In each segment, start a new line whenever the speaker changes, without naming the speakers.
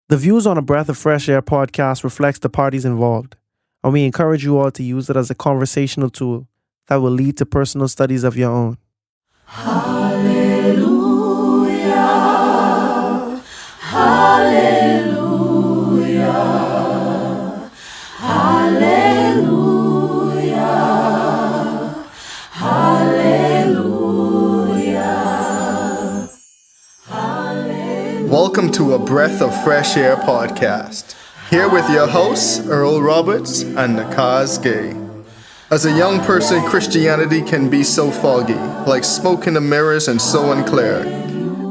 The views on a Breath of Fresh Air podcast reflects the parties involved, and we encourage you all to use it as a conversational tool that will lead to personal studies of your own.
Hallelujah. Hallelujah. Hallelujah. Hallelujah.
Welcome to a Breath of Fresh Air podcast. Here with your hosts, Earl Roberts and Nakhaz. As a young person, Christianity can be so foggy, like smoke in the mirrors and so unclear.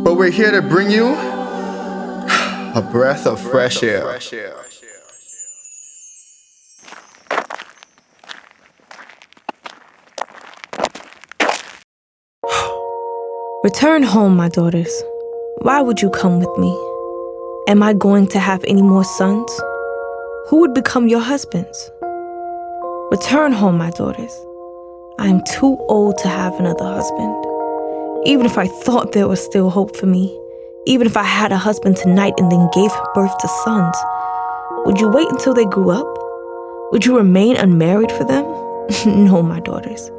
But we're here to bring you a breath of fresh air.
Return home, my daughters. Why would you come with me? Am I going to have any more sons? Who would become your husbands? Return home, my daughters. I am too old to have another husband. Even if I thought there was still hope for me, even if I had a husband tonight and then gave birth to sons, would you wait until they grew up? Would you remain unmarried for them? No, my daughters.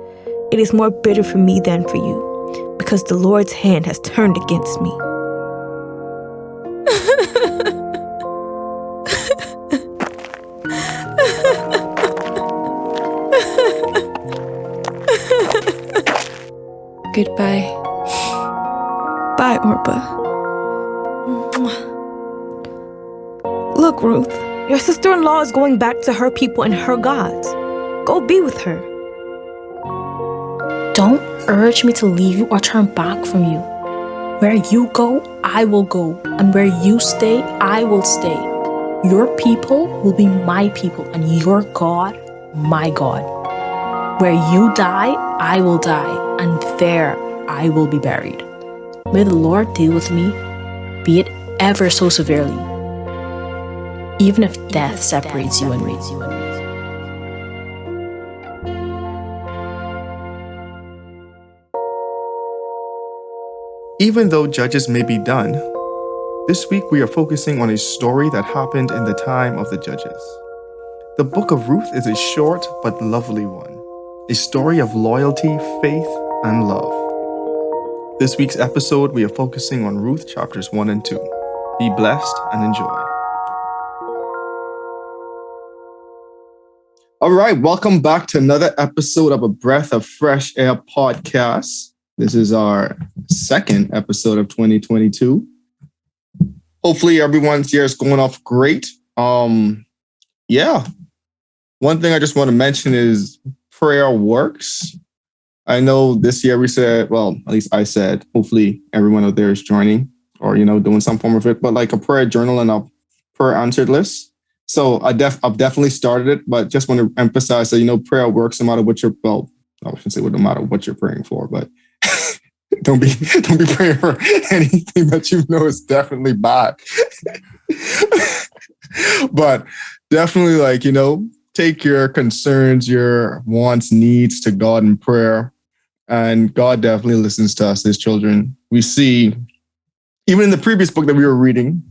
It is more bitter for me than for you, because the Lord's hand has turned against me. Goodbye. Bye, Orba. Look, Ruth, your sister-in-law is going back to her people and her gods. Go be with her.
Don't urge me to leave you or turn back from you. Where you go, I will go, and where you stay, I will stay. Your people will be my people, and your God, my God. Where you die, I will die, and there I will be buried. May the Lord deal with me, be it ever so severely, even if death separates you and me.
Even though judges may be done, this week we are focusing on a story that happened in the time of the judges. The book of Ruth is a short but lovely one, a story of loyalty, faith, and love. This week's episode, we are focusing on Ruth chapters 1 and 2. Be blessed and enjoy. All right, welcome back to another episode of a Breath of Fresh Air podcast. This is our second episode of 2022. Hopefully everyone's year is going off great. Yeah. One thing I just want to mention is prayer works. I know this year we said, well, at least I said, hopefully everyone out there is joining or, doing some form of it, but like a prayer journal and a prayer answered list. So I've definitely started it, but just want to emphasize that, prayer works no matter what I shouldn't say no matter what you're praying for, but don't be praying for anything that is definitely bad. But definitely take your concerns, your wants, needs to God in prayer. And God definitely listens to us, his children. We see, even in the previous book that we were reading,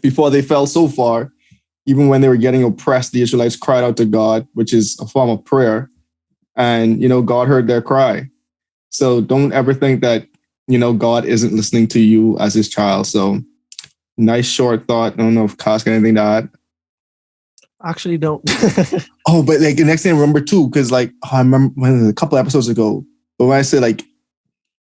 before they fell so far, even when they were getting oppressed, the Israelites cried out to God, which is a form of prayer. And, God heard their cry. So don't ever think that, God isn't listening to you as his child. So nice short thought. I don't know if Kaz got anything to add.
Actually, don't.
Oh, but the next thing I remember too, because I remember when a couple episodes ago, but when I said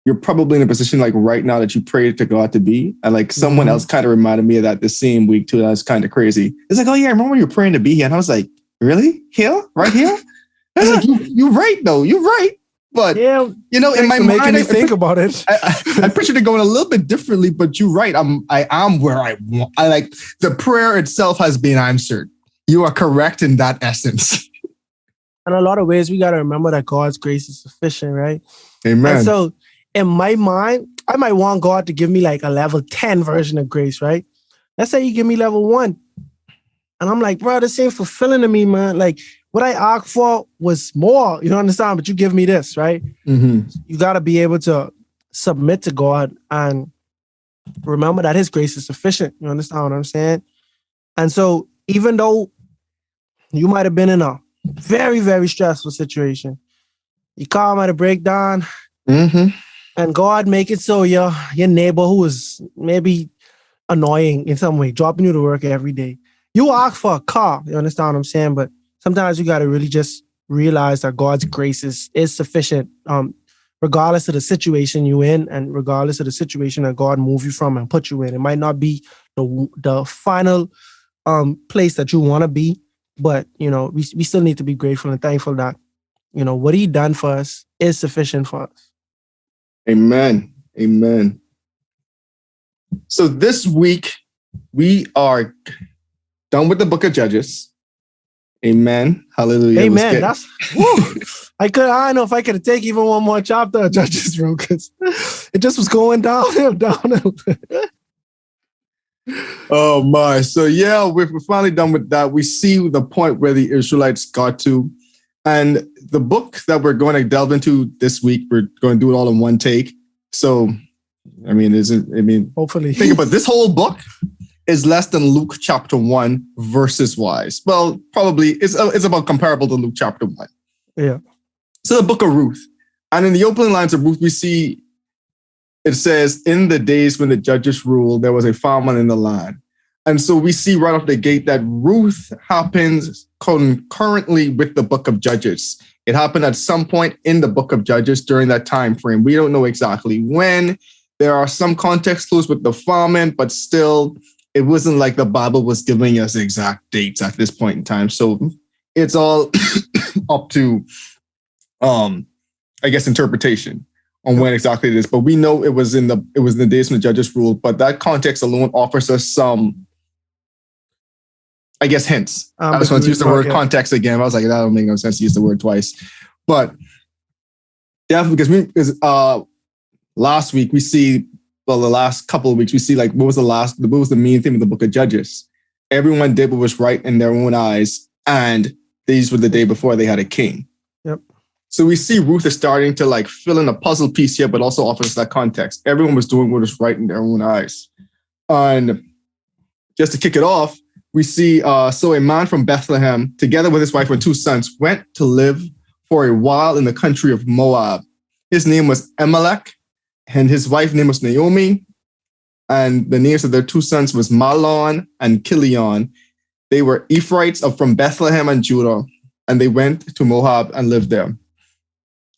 you're probably in a position right now that you prayed to God to be, and someone else kind of reminded me of that the same week too. That was kind of crazy. It's oh yeah, I remember when you were praying to be here, and I was like, really? Here? Right here? I was you're right though. You're right. But
yeah,
in my mind,
making me think about it.
I pictured it going a little bit differently, but you're right. I am where I want. The prayer itself has been answered. You are correct in that essence.
In a lot of ways, we got to remember that God's grace is sufficient, right?
Amen.
And so in my mind, I might want God to give me a level 10 version of grace, right? Let's say you give me level 1. And I'm bro, this ain't fulfilling to me, man. What I asked for was more, you understand? But you give me this, right?
Mm-hmm.
You got to be able to submit to God and remember that his grace is sufficient. You understand what I'm saying? And so even though you might have been in a very, very stressful situation, your car might have break down, and God make it so your neighbor who is maybe annoying in some way, dropping you to work every day. You ask for a car, you understand what I'm saying? But sometimes you got to really just realize that God's grace is sufficient, regardless of the situation you in and regardless of the situation that God move you from and put you in. It might not be the final place that you want to be, but, you know, we still need to be grateful and thankful that, you know, what he done for us is sufficient for us.
Amen. Amen. So this week, we are done with the book of Judges. Amen. Hallelujah.
Amen. That's I don't know if I could take even one more chapter of Judges, bro, because it just was going downhill.
Oh my. So yeah, we're finally done with that. We see the point where the Israelites got to. And the book that we're going to delve into this week, we're going to do it all in one take. So,
hopefully.
Think about this whole book is less than Luke chapter 1 verses wise. Well, probably it's about comparable to Luke chapter 1.
Yeah.
So the book of Ruth. And in the opening lines of Ruth, we see it says, in the days when the judges ruled, there was a famine in the land. And so we see right off the gate that Ruth happens concurrently with the book of Judges. It happened at some point in the book of Judges during that time frame. We don't know exactly when. There are some context clues with the famine, but still, it wasn't like the Bible was giving us exact dates at this point in time. So it's all up to, interpretation on when exactly it is. But we know it was in the days when the judges ruled. But that context alone offers us some, hints. I just want to use the word context again. I was like, that don't make no sense to use the word twice. But definitely because last week we see, the last couple of weeks, we see like what was the main theme of the book of Judges? Everyone did what was right in their own eyes, and these were the day before they had a king.
Yep.
So we see Ruth is starting to like fill in a puzzle piece here, but also offers that context. Everyone was doing what was right in their own eyes. And just to kick it off, we see so a man from Bethlehem, together with his wife and 2 sons, went to live for a while in the country of Moab. His name was Elimelech, and his wife's name was Naomi, and the names of their 2 sons was Mahlon and Chilion. They were Ephraimites from Bethlehem and Judah, and they went to Moab and lived there.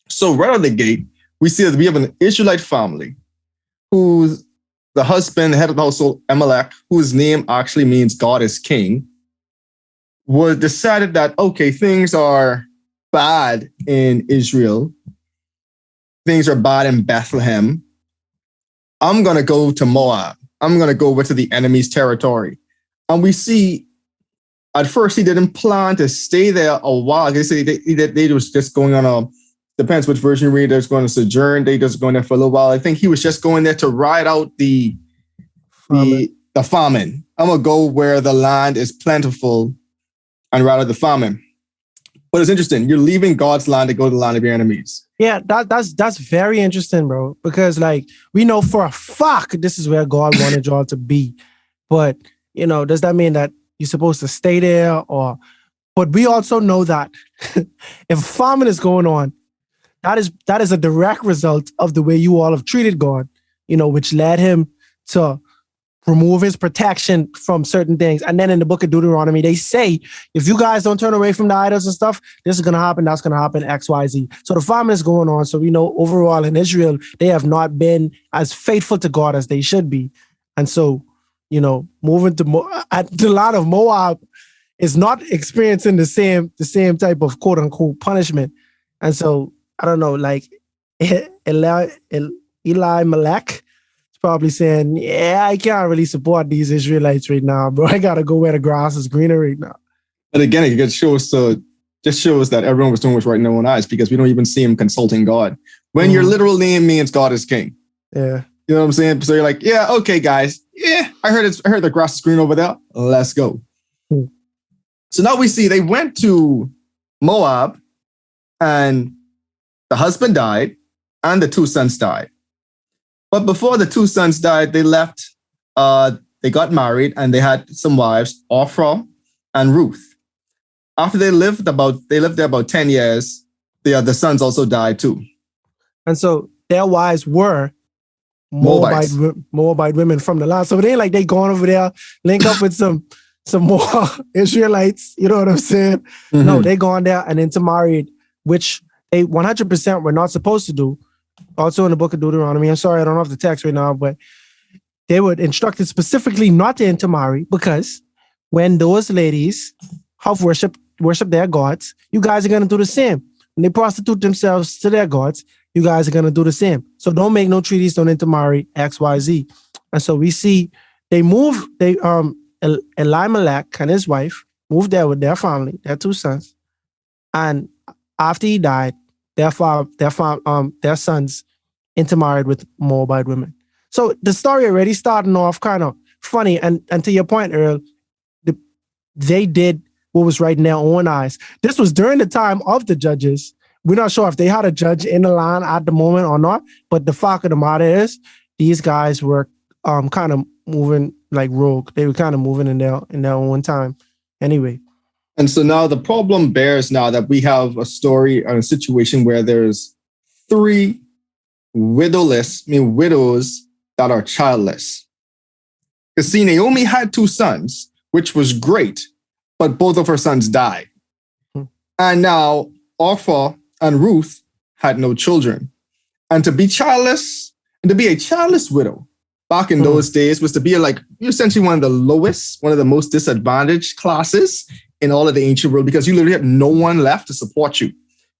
So right out of the gate, we see that we have an Israelite family who's the husband, the head of the household, Elimelech, whose name actually means God is king, was decided that, okay, things are bad in Israel. Things are bad in Bethlehem. I'm going to go to Moab. I'm going to go over to the enemy's territory. And we see, at first, he didn't plan to stay there a while. They say they was just going on a, depends which version you read, they're going to sojourn. They just going there for a little while. I think he was just going there to ride out the famine. I'm going to go where the land is plentiful and ride out the famine. But it's interesting. You're leaving God's land to go to the land of your enemies.
Yeah, that's very interesting, bro. Because like we know for a fact this is where God wanted y'all to be. But you know, does that mean that you're supposed to stay there? But we also know that if famine is going on, that is a direct result of the way you all have treated God, you know, which led him to remove his protection from certain things. And then in the book of Deuteronomy, they say, if you guys don't turn away from the idols and stuff, this is going to happen, that's going to happen, X, Y, Z. So the famine is going on. So we know overall in Israel, they have not been as faithful to God as they should be. And so, you know, moving to the land of Moab is not experiencing the same type of quote unquote punishment. And so, I don't know, like Elimelech, probably saying, yeah, I can't really support these Israelites right now, bro. I got to go where the grass is greener right now.
But again, it just shows that everyone was doing what's right in their own eyes, because we don't even see him consulting God. When your literal name means God is king.
Yeah.
You know what I'm saying? So you're like, yeah, okay, guys. Yeah, I heard the grass is green over there. Let's go. So now we see they went to Moab, and the husband died and the 2 sons died. But before the 2 sons died, they left they got married and they had some wives, Orpah and Ruth. After they lived there about 10 years, the sons also died too.
And so their wives were
Moabites.
Moabite women from the land. So it ain't like they going over there, link up with some more Israelites. You know what I'm saying?
Mm-hmm.
No, they gone there and intermarried, which they 100% were not supposed to do. Also in the book of Deuteronomy. I'm sorry, I don't have the text right now, but they were instructed specifically not to intermarry because when those ladies have worship their gods, you guys are going to do the same. When they prostitute themselves to their gods, you guys are going to do the same. So don't make no treaties, don't intermarry, X, Y, Z. And so we see Elimelech and his wife moved there with their family, their two sons. And after he died, their sons intermarried with Moabite women. So the story already starting off kind of funny. And to your point, Earl, they did what was right in their own eyes. This was during the time of the judges. We're not sure if they had a judge in the land at the moment or not, but the fact of the matter is these guys were kind of moving like rogue. They were kind of moving in their own time anyway.
And so now the problem bears now that we have a story or a situation where there's 3 widows that are childless. Because see, Naomi had 2 sons, which was great, but both of her sons died. And now Orpah and Ruth had no children. And to be childless, and to be a childless widow back in those days was to be you're essentially one of the lowest, one of the most disadvantaged classes in all of the ancient world, because you literally had no one left to support you.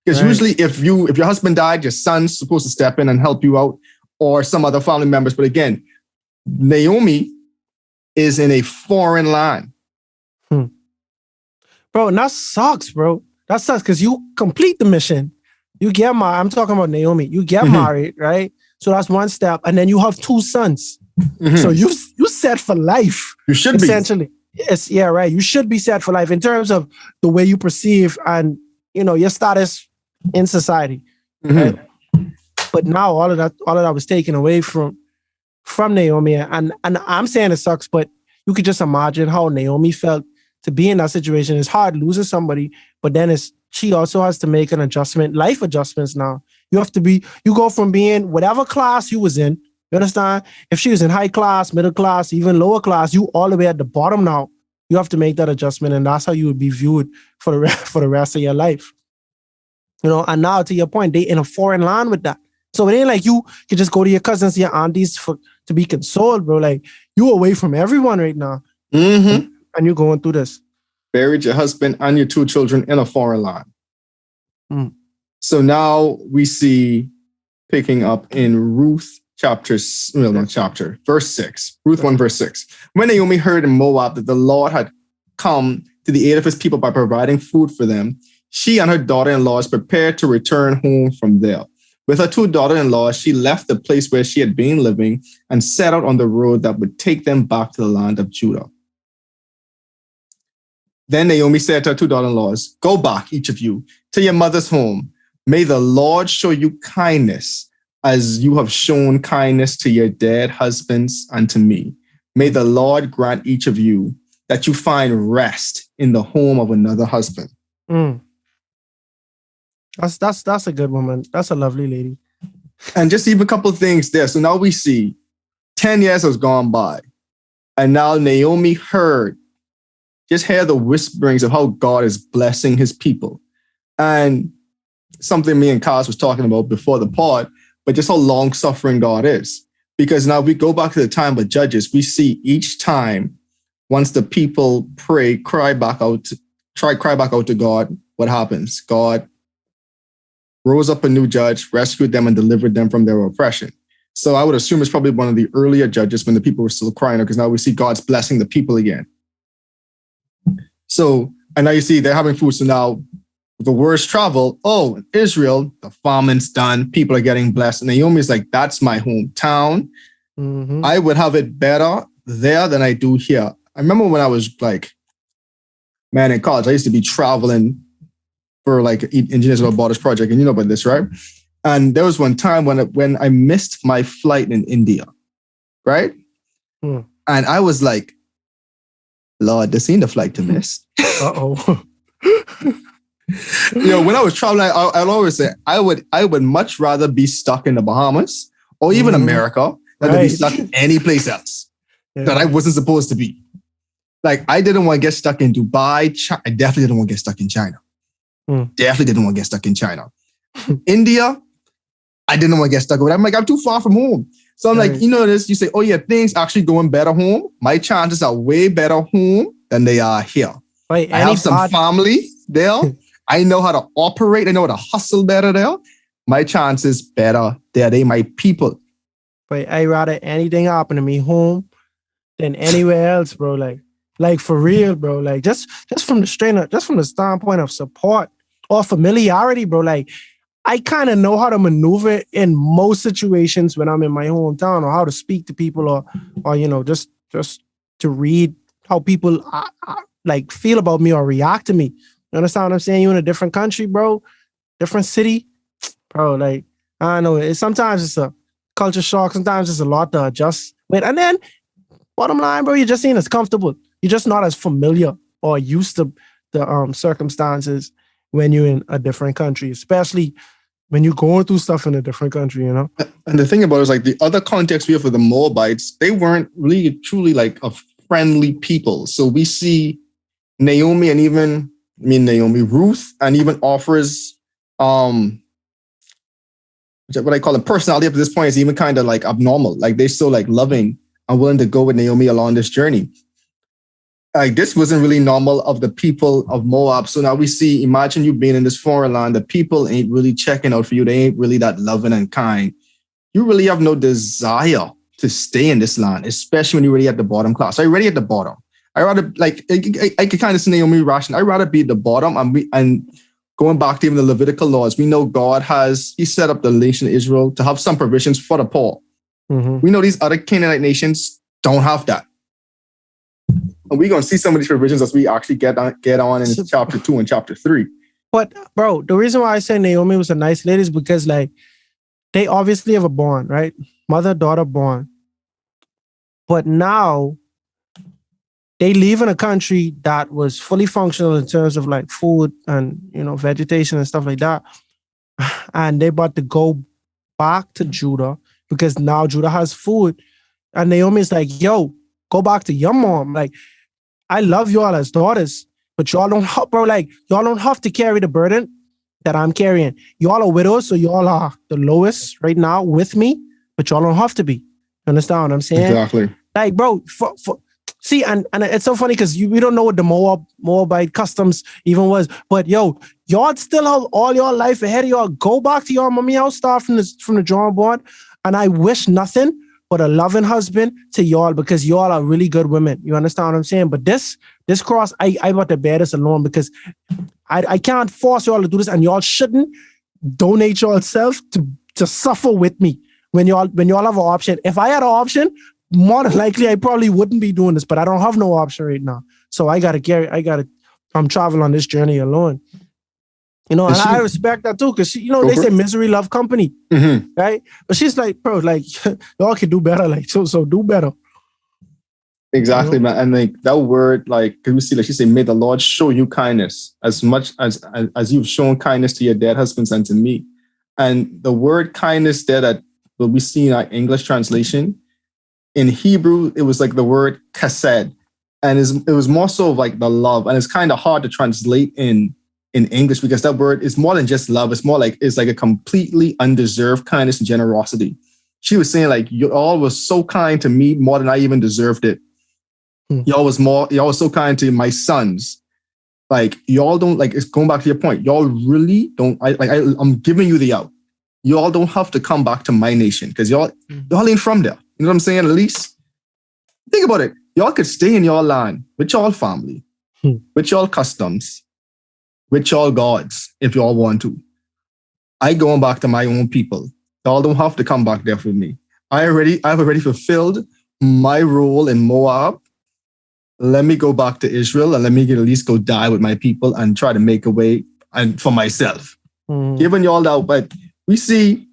Because usually if your husband died, your son's supposed to step in and help you out, or some other family members. But again, Naomi is in a foreign land.
Bro, and that sucks, bro. That sucks because you complete the mission. You get married. I'm talking about Naomi. You get married, right? So that's one step. And then you have 2 sons. So you set for life.
You should
essentially. Yes, yeah, right. You should be set for life in terms of the way you perceive and, your status in society. Right? But now all of that was taken away from Naomi. And I'm saying it sucks, but you could just imagine how Naomi felt to be in that situation. It's hard losing somebody, but then she also has to make an adjustment, life adjustments now. You go from being whatever class you was in, you understand? If she was in high class, middle class, even lower class, you all the way at the bottom now. You have to make that adjustment, and that's how you would be viewed for the rest of your life. And now to your point, they in a foreign land with that. So it ain't like you can just go to your cousins, your aunties to be consoled, bro. Like you away from everyone right now. And you're going through this.
Buried your husband and your 2 children in a foreign land. So now we see, picking up in Ruth verse 6. Ruth 1 verse 6. When Naomi heard in Moab that the Lord had come to the aid of his people by providing food for them, she and her daughter-in-laws prepared to return home from there. With her 2 daughters-in-law, she left the place where she had been living and set out on the road that would take them back to the land of Judah. Then Naomi said to her 2 daughters-in-laws, "Go back, each of you, to your mother's home. May the Lord show you kindness as you have shown kindness to your dead husbands and to me. May the Lord grant each of you that you find rest in the home of another husband."
That's a good woman. That's a lovely lady.
And just even a couple of things there. So now we see 10 years has gone by. And now Naomi heard the whisperings of how God is blessing his people. And something me and Kaz was talking about before the pod, but just how long-suffering God is. Because now we go back to the time of Judges, we see each time, once the people cry back out to God, what happens? God rose up a new judge, rescued them, and delivered them from their oppression. So I would assume it's probably one of the earlier judges when the people were still crying, because now we see God's blessing the people again. So, and now you see they're having food. So now the words travel. Oh, Israel, the famine's done. People are getting blessed. And Naomi's like, that's my hometown. I would have it better there than I do here. I remember when I was in college, I used to be traveling for Engineers Without Borders project. And you know about this, right? And there was one time when I missed my flight in India, right? And I was like, Lord, this ain't the flight to miss.
Uh-oh.
When I was traveling, I'll always say I would much rather be stuck in the Bahamas or even America than to be stuck any place else that I wasn't supposed to be. Like, I didn't want to get stuck in Dubai. I definitely didn't want to get stuck in China. Definitely didn't want to get stuck in China. India, I didn't want to get stuck with. I'm like, I'm too far from home. So I'm like, this, you say, oh yeah, things actually going better home. My chances are way better home than they are here. I have some family there. I know how to operate. I know how to hustle better there. My chances better there. They my people.
But I rather anything happen to me home than anywhere else, bro. Like for real, bro. Like just from the standpoint of support or familiarity, bro. Like, I kind of know how to maneuver in most situations when I'm in my hometown, or how to speak to people, or just to read how people like feel about me or react to me. You understand what I'm saying? You in a different country, bro, different city, bro. Like, I don't know. Sometimes it's a culture shock. Sometimes it's a lot to adjust with. And then, bottom line, bro, you're just ain't as comfortable. You're just not as familiar or used to the circumstances when you're in a different country, especially when you're going through stuff in a different country, you know?
And the thing about it is, like, the other context we have for the Moabites, they weren't really truly like a friendly people. So we see Ruth, and even offers what I call a personality up to this point is even kind of like abnormal. Like, they're so like loving and willing to go with Naomi along this journey. Like, this wasn't really normal of the people of Moab. So now we see, imagine you being in this foreign land, the people ain't really checking out for you. They ain't really that loving and kind. You really have no desire to stay in this land, especially when you're really at the bottom class. So you're already at the bottom. I rather, like, I could kind of see Naomi ration. I'd rather be at the bottom. And going back to even the Levitical laws, we know God he set up the nation of Israel to have some provisions for the poor. We know these other Canaanite nations don't have that. And we're going to see some of these provisions as we actually get on in chapter 2 and chapter 3.
But, bro, the reason why I say Naomi was a nice lady is because, like, they obviously have a bond, right? Mother-daughter bond. But now they live in a country that was fully functional in terms of, like, food and, vegetation and stuff like that. And they about to go back to Judah because now Judah has food. And Naomi's like, yo, go back to your mom. Like, I love y'all as daughters, but y'all don't have to carry the burden that I'm carrying. Y'all are widows, so y'all are the lowest right now with me, but y'all don't have to be. You understand what I'm saying?
Exactly.
Like, bro, see, and it's so funny because we don't know what the Moabite customs even was, but yo, y'all still have all your life ahead of y'all. Go back to your mommy house, start from the drawing board, and I wish nothing but a loving husband to y'all because y'all are really good women. You understand what I'm saying? But this cross, I about to bear this alone because I can't force y'all to do this, and y'all shouldn't donate yourself to suffer with me when y'all have an option. If I had an option, more than likely I probably wouldn't be doing this, but I don't have no option right now. So I'm traveling on this journey alone. And I respect that too, because they say misery love company, right? But she's like, bro, like y'all can do better, like so do better.
Exactly, man. And like that word, like, because we see, like she said, may the Lord show you kindness as much as you've shown kindness to your dead husbands and to me. And the word kindness there that we see in our English translation, in Hebrew, it was like the word chesed, and it was more so of like the love, and it's kind of hard to translate in English because that word is more than just love. It's more like it's like a completely undeserved kindness and generosity. She was saying like, you all was so kind to me more than I even deserved it. Y'all was so kind to my sons. Like y'all don't, like, it's going back to your point. Y'all really don't, I'm giving you the out. Y'all don't have to come back to my nation because y'all ain't from there. You know what I'm saying? At least think about it. Y'all could stay in your land with y'all family, with y'all customs, with y'all gods if y'all want to. I going back to my own people. Y'all don't have to come back there for me. I've already fulfilled my role in Moab. Let me go back to Israel and let me at least go die with my people and try to make a way and for myself. Giving y'all that, but we see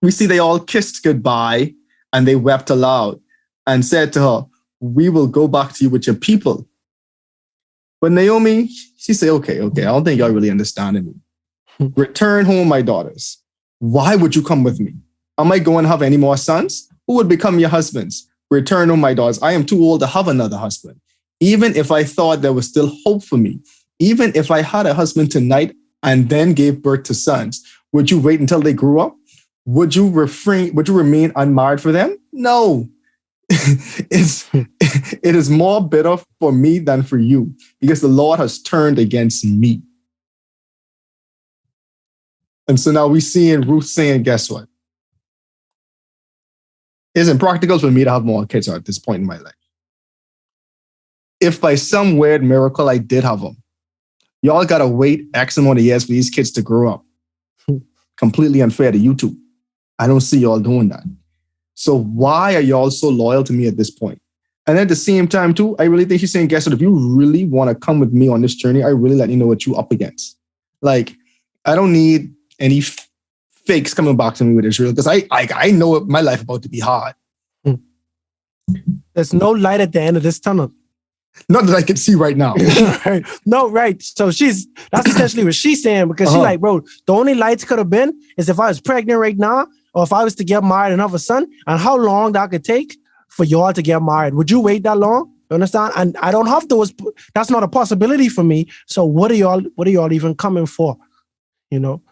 they all kissed goodbye and they wept aloud. and said to her, we will go back to you with your people. But Naomi, she said, okay, I don't think y'all really understanding me. Return home, my daughters. Why would you come with me? Am I going to have any more sons? Who would become your husbands? Return home, my daughters. I am too old to have another husband. Even if I thought there was still hope for me, even if I had a husband tonight and then gave birth to sons, would you wait until they grew up? Would you remain unmarried for them? No. It is more bitter for me than for you, because the Lord has turned against me. And so now we see Ruth saying, guess what? It isn't practical for me to have more kids at this point in my life. If by some weird miracle I did have them, y'all got to wait X amount of years for these kids to grow up. Completely unfair to you two. I don't see y'all doing that. So why are y'all so loyal to me at this point? And at the same time, too, I really think she's saying, guess what? If you really want to come with me on this journey, I really let you know what you're up against. Like, I don't need any fakes coming back to me with Israel, because I know my life about to be hard.
There's no light at the end of this tunnel.
Not that I can see right now.
Right. No, right. So that's essentially what she's saying, because she's like, bro, the only lights could have been is if I was pregnant right now, or if I was to get married and have a son, and how long that could take for y'all to get married. Would you wait that long? You understand? And I don't have those. That's not a possibility for me. So what are y'all even coming for? You know?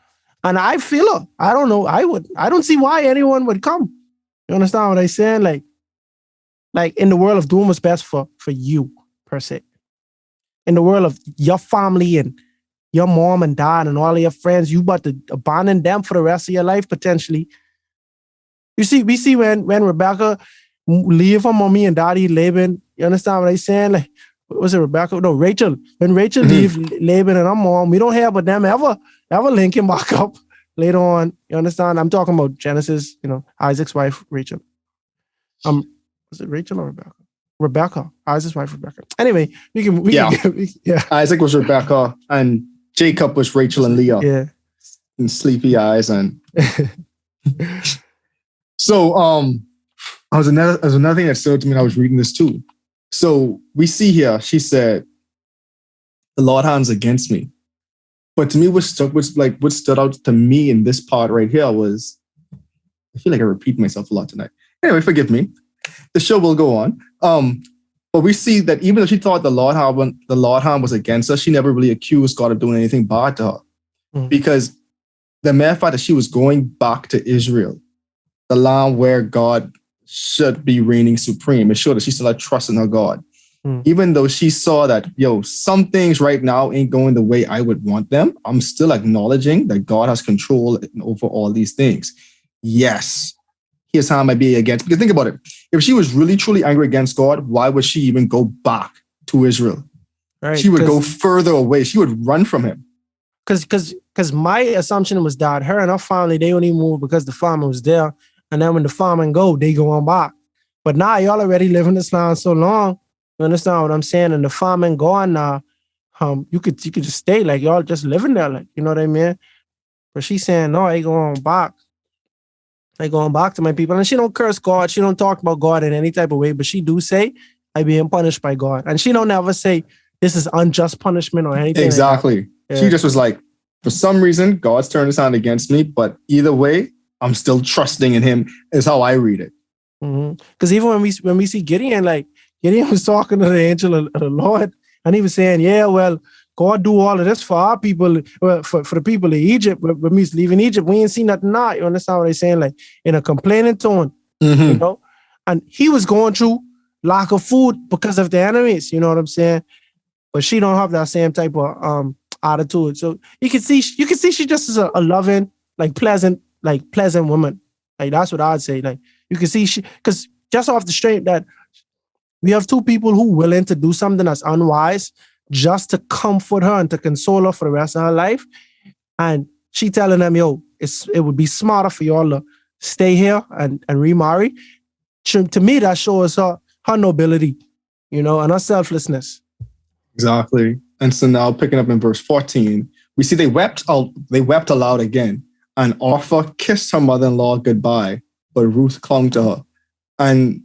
And I feel her. I don't know. I don't see why anyone would come. You understand what I'm saying? Like in the world of doing what's best for you, per se. In the world of your family and your mom and dad and all of your friends, you about to abandon them for the rest of your life, potentially. We see when Rebecca leave her mommy and daddy, Laban, you understand what I'm saying? Like, was it Rebecca? No, Rachel. When Rachel leave Laban and her mom, we don't hear about them ever linking back up later on. You understand? I'm talking about Genesis, Isaac's wife, Rachel. Was it Rachel or Rebecca? Rebecca, Isaac's wife, Rebecca. Anyway, we can.
Isaac was Rebecca and Jacob was Rachel and Leah.
Yeah.
And sleepy eyes and. So, I was another thing that stood to me when I was reading this too. So we see here, she said, the Lord hands against me. But to me, what stood out to me in this part right here was, I feel like I repeat myself a lot tonight. Anyway, forgive me. The show will go on. But we see that even though she thought the Lord hand was against her, she never really accused God of doing anything bad to her. Mm-hmm. Because the mere fact that she was going back to Israel, the land where God should be reigning supreme, it showed that she still had trust in her God. Even though she saw that, some things right now ain't going the way I would want them, I'm still acknowledging that God has control over all these things. Yes, his hand might be against. Because think about it. If she was really, truly angry against God, why would she even go back to Israel? Right, she would go further away. She would run from him.
Because my assumption was that her and her family, they only moved because the farmer was there. And then when the farming go, they go on back. But now y'all already live in this land so long. You understand what I'm saying? And the farming gone now. You could just stay like y'all just living there, like, you know what I mean? But she's saying, no, I going back. I going back to my people. And she don't curse God. She don't talk about God in any type of way. But she do say, I being punished by God. And she don't ever say, this is unjust punishment or anything.
Exactly.
Like that. Yeah.
She just was like, for some reason, God's turned his hand against me. But either way, I'm still trusting in him, is how I read it.
Because even when we see Gideon, like Gideon was talking to the angel of the Lord, and he was saying, yeah, well, God do all of this for our people, for the people of Egypt. When we leaving Egypt, we ain't seen nothing now. You understand what I'm saying? Like in a complaining tone, And he was going through lack of food because of the enemies, you know what I'm saying? But she don't have that same type of attitude. So you can see she just is a loving, pleasant woman. Like that's what I'd say. Like you can see because just off the strength that we have two people who willing to do something that's unwise just to comfort her and to console her for the rest of her life. And she telling them, it would be smarter for y'all to stay here and remarry. To me, that shows her nobility, and her selflessness.
Exactly. And so now picking up in verse 14, we see they wept aloud again. And Orpah kissed her mother-in-law goodbye, but Ruth clung to her. And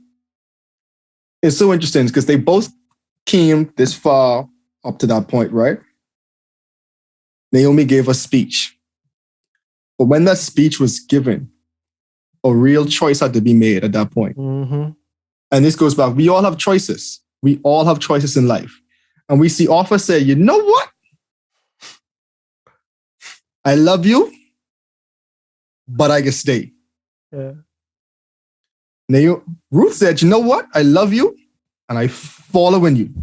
it's so interesting because they both came this far up to that point, right? Naomi gave a speech. But when that speech was given, a real choice had to be made at that point.
Mm-hmm.
And this goes back. We all have choices. We all have choices in life. And we see Orpah say, you know what? I love you, but I can stay.
Yeah.
Ruth said, you know what? I love you and I follow in you.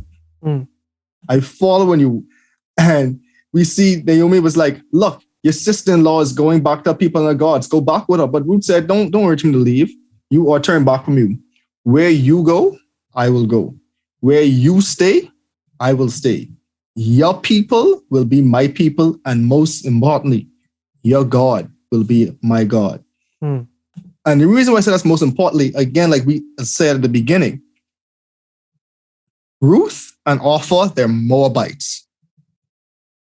Mm.
I follow in you. And we see Naomi was like, look, your sister-in-law is going back to people and the gods. Go back with her. But Ruth said, don't urge me to leave. You or turn back from you. Where you go, I will go. Where you stay, I will stay. Your people will be my people. And most importantly, your God will be my God.
Mm.
And the reason why I say that's most importantly, again, like we said at the beginning, Ruth and Orpah, they're Moabites.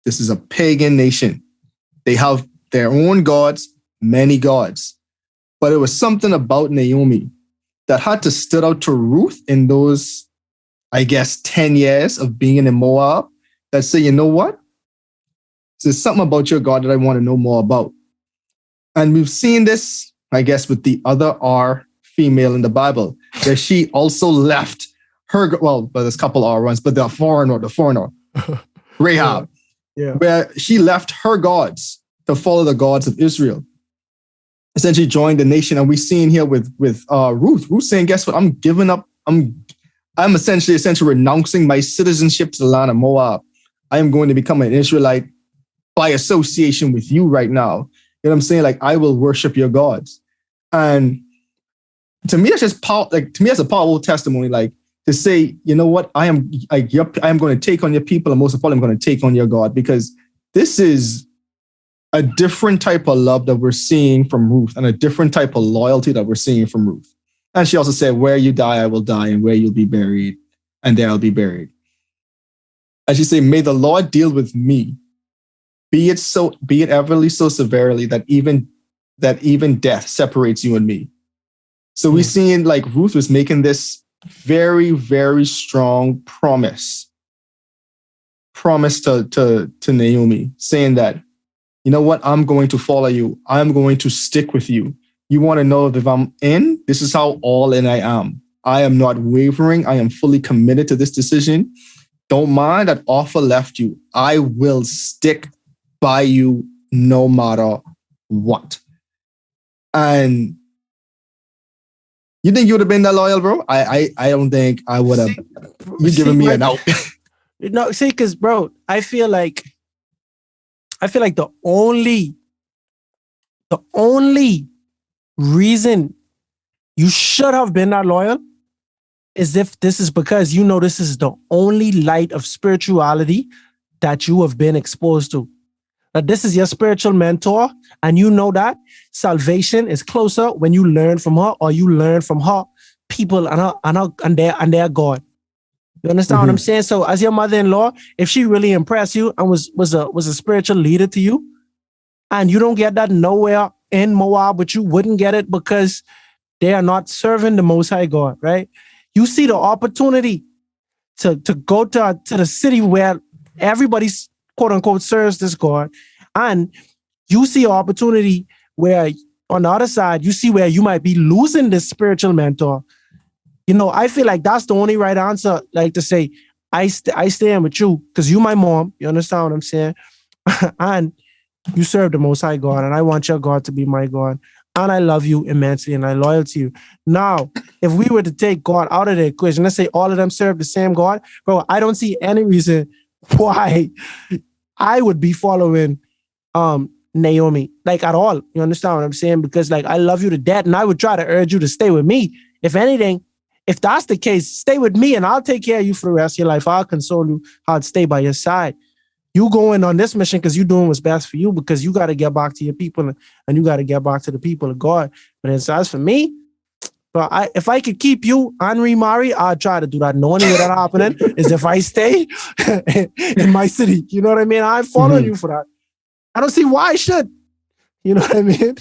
This is a pagan nation. They have their own gods, many gods. But it was something about Naomi that had to stood out to Ruth in those, I guess, 10 years of being in Moab that say, you know what? There's something about your God that I want to know more about. And we've seen this, I guess, with the other R female in the Bible, where she also left her, well, there's a couple R ones, but the foreigner, Rahab,
yeah.
Where she left her gods to follow the gods of Israel. Essentially joined the nation. And we've seen here with Ruth. Ruth saying, guess what? I'm giving up. I'm essentially renouncing my citizenship to the land of Moab. I am going to become an Israelite by association with you right now. You know what I'm saying? Like, I will worship your gods. And to me, that's just to me, that's a powerful testimony. Like, to say, you know what? I am going to take on your people, and most of all, I'm going to take on your God, because this is a different type of love that we're seeing from Ruth and a different type of loyalty that we're seeing from Ruth. And she also said, where you die, I will die, and where you'll be buried, and there I'll be buried. And she said, may the Lord deal with me, be it everly so severely that even death separates you and me. So we're seeing like Ruth was making this very, very strong promise to Naomi, saying that, you know what, I'm going to follow you. I'm going to stick with you. You want to know that if I'm in, this is how all in I am. I am not wavering. I am fully committed to this decision. Don't mind that Orpah left you. I will stick by you no matter what. And you think you would have been that loyal, bro? I don't think I would have. You giving me an out.
No, see, because, bro, I feel like the only reason you should have been that loyal is if this is because you know this is the only light of spirituality that you have been exposed to. That this is your spiritual mentor, and you know that salvation is closer when you learn from her, or you learn from her people and their God. You understand what I'm saying? So as your mother-in-law, if she really impressed you and was a spiritual leader to you, and you don't get that nowhere in Moab, but you wouldn't get it because they are not serving the Most High God, right? You see the opportunity to go to the city where everybody's quote unquote serves this God, and you see an opportunity where on the other side, you see where you might be losing this spiritual mentor. You know, I feel like that's the only right answer, like to say, I stand with you because you my mom. You understand what I'm saying? And you serve the Most High God, and I want your God to be my God. And I love you immensely, and I'm loyal to you. Now, if we were to take God out of the equation, let's say all of them serve the same God, bro, I don't see any reason why I would be following Naomi, like at all. You understand what I'm saying? Because like I love you to death, and I would try to urge you to stay with me. If anything, if that's the case, stay with me, and I'll take care of you for the rest of your life. I'll console you. I'll stay by your side. You going on this mission because you're doing what's best for you, because you got to get back to your people, and you got to get back to the people of God. But as for me, but if I could keep you and remarry, I'd try to do that. The only way that happening is if I stay in my city. You know what I mean? I'm following you for that. I don't see why I should. You know what I mean?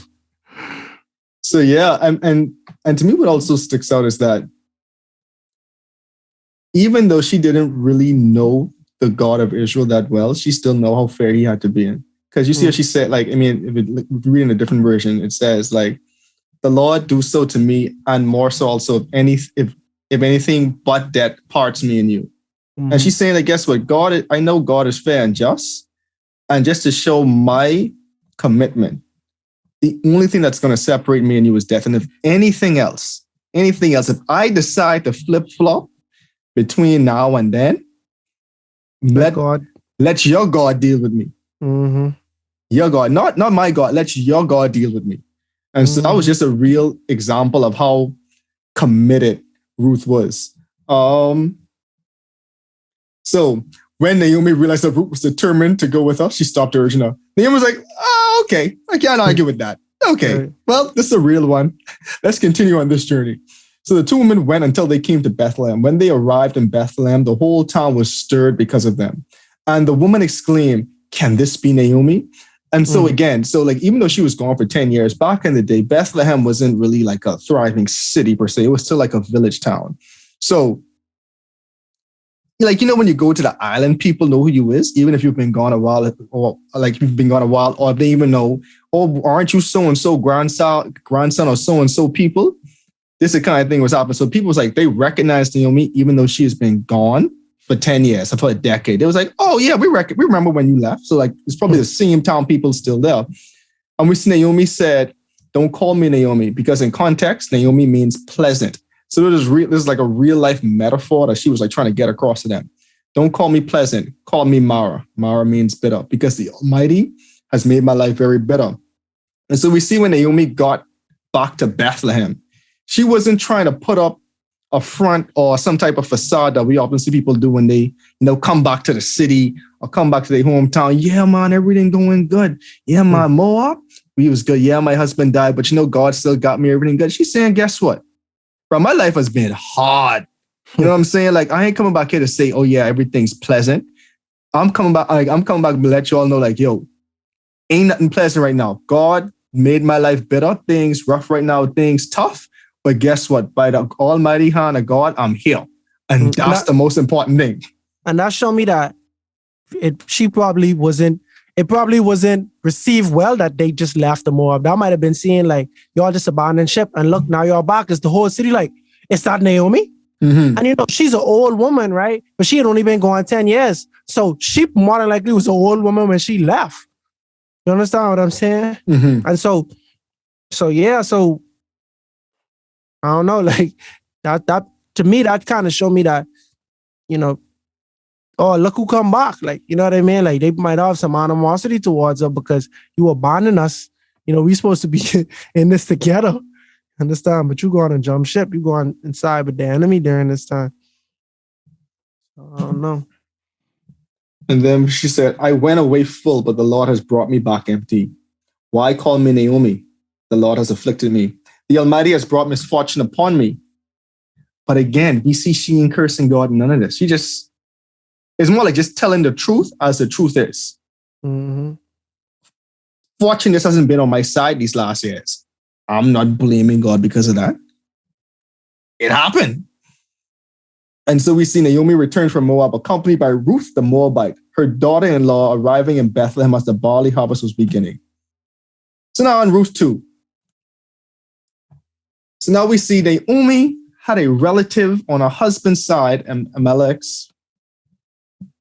So yeah, and to me, what also sticks out is that even though she didn't really know the God of Israel that well, she still know how fair he had to be in. Because you see what she said, like, I mean, if you read in a different version, it says, like, the Lord do so to me, and more so also if anything but that parts me and you. And she's saying, like, guess what? I know God is fair and just. And just to show my commitment, the only thing that's going to separate me and you is death. And if anything else, if I decide to flip-flop between now and then, let your God deal with me. Your God, not my God. Let your God deal with me. And so that was just a real example of how committed Ruth was. So when Naomi realized that Ruth was determined to go with her, she stopped urging her. Naomi was like, oh, okay, I can't argue with that. Okay, well, this is a real one. Let's continue on this journey. So the two women went until they came to Bethlehem. When they arrived in Bethlehem, the whole town was stirred because of them. And the woman exclaimed, can this be Naomi? And so again, even though she was gone for 10 years, back in the day, Bethlehem wasn't really like a thriving city per se. It was still like a village town. So, like, when you go to the island, people know who you is, even if you've been gone a while, or if they even know, oh, aren't you so-and-so grandson or so-and-so people? This is the kind of thing was happening. So people was like, they recognized Naomi, even though she has been gone for 10 years, or for a decade. They was like, oh yeah, we remember when you left. So like, it's probably the same town people still there. And we see Naomi said, don't call me Naomi, because in context, Naomi means pleasant. So this is like a real life metaphor that she was like trying to get across to them. Don't call me pleasant, call me Mara. Mara means bitter, because the Almighty has made my life very bitter. And so we see when Naomi got back to Bethlehem, she wasn't trying to put up a front or some type of facade that we often see people do when they, come back to the city or come back to their hometown. Yeah, man, everything going good. Yeah, man, Moab, we was good. Yeah, my husband died, but God still got me everything good. She's saying, guess what? Bro, my life has been hard. You know what I'm saying? Like, I ain't coming back here to say, oh yeah, everything's pleasant. I'm coming back to let you all know, like, yo, ain't nothing pleasant right now. God made my life bitter. Things rough right now, things tough. But guess what? By the almighty hand of God, I'm here. And that's the most important thing.
And that showed me that it probably wasn't received well that they just left the Moab. That might have been seeing like, y'all just abandoned ship. And look, now y'all back. Is the whole city like, it's not Naomi? And she's an old woman, right? But she had only been gone 10 years. So she more than likely was an old woman when she left. You understand what I'm saying? And so I don't know, like that to me, that kind of showed me that, oh, look who come back. Like, you know what I mean? Like, they might have some animosity towards her because you abandoned us. We supposed to be in this together. Understand? But you going and jump ship. You going inside with the enemy during this time. I don't know.
And then she said, I went away full, but the Lord has brought me back empty. Why call me Naomi? The Lord has afflicted me. The Almighty has brought misfortune upon me. But again, we see she ain't cursing God in none of this. It's more like just telling the truth as the truth is. Fortune just hasn't been on my side these last years. I'm not blaming God because of that. It happened. And so we see Naomi return from Moab, accompanied by Ruth the Moabite, her daughter-in-law, arriving in Bethlehem as the barley harvest was beginning. So now in Ruth 2. So now we see Naomi had a relative on her husband's side, and Amalek's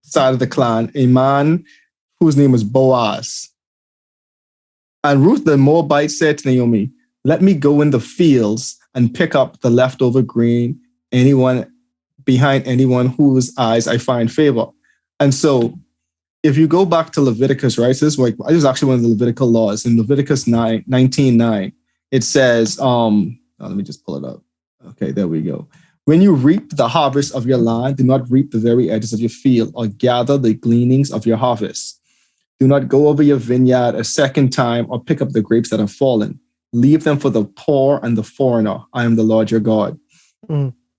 side of the clan, a man whose name was Boaz. And Ruth the Moabite said to Naomi, let me go in the fields and pick up the leftover grain behind anyone whose eyes I find favor. And so if you go back to Leviticus, right, so this is actually one of the Levitical laws. In Leviticus 19:9, it says, let me just pull it up. Okay, there we go. When you reap the harvest of your land, do not reap the very edges of your field or gather the gleanings of your harvest. Do not go over your vineyard a second time or pick up the grapes that have fallen. Leave them for the poor and the foreigner. I am the Lord your God.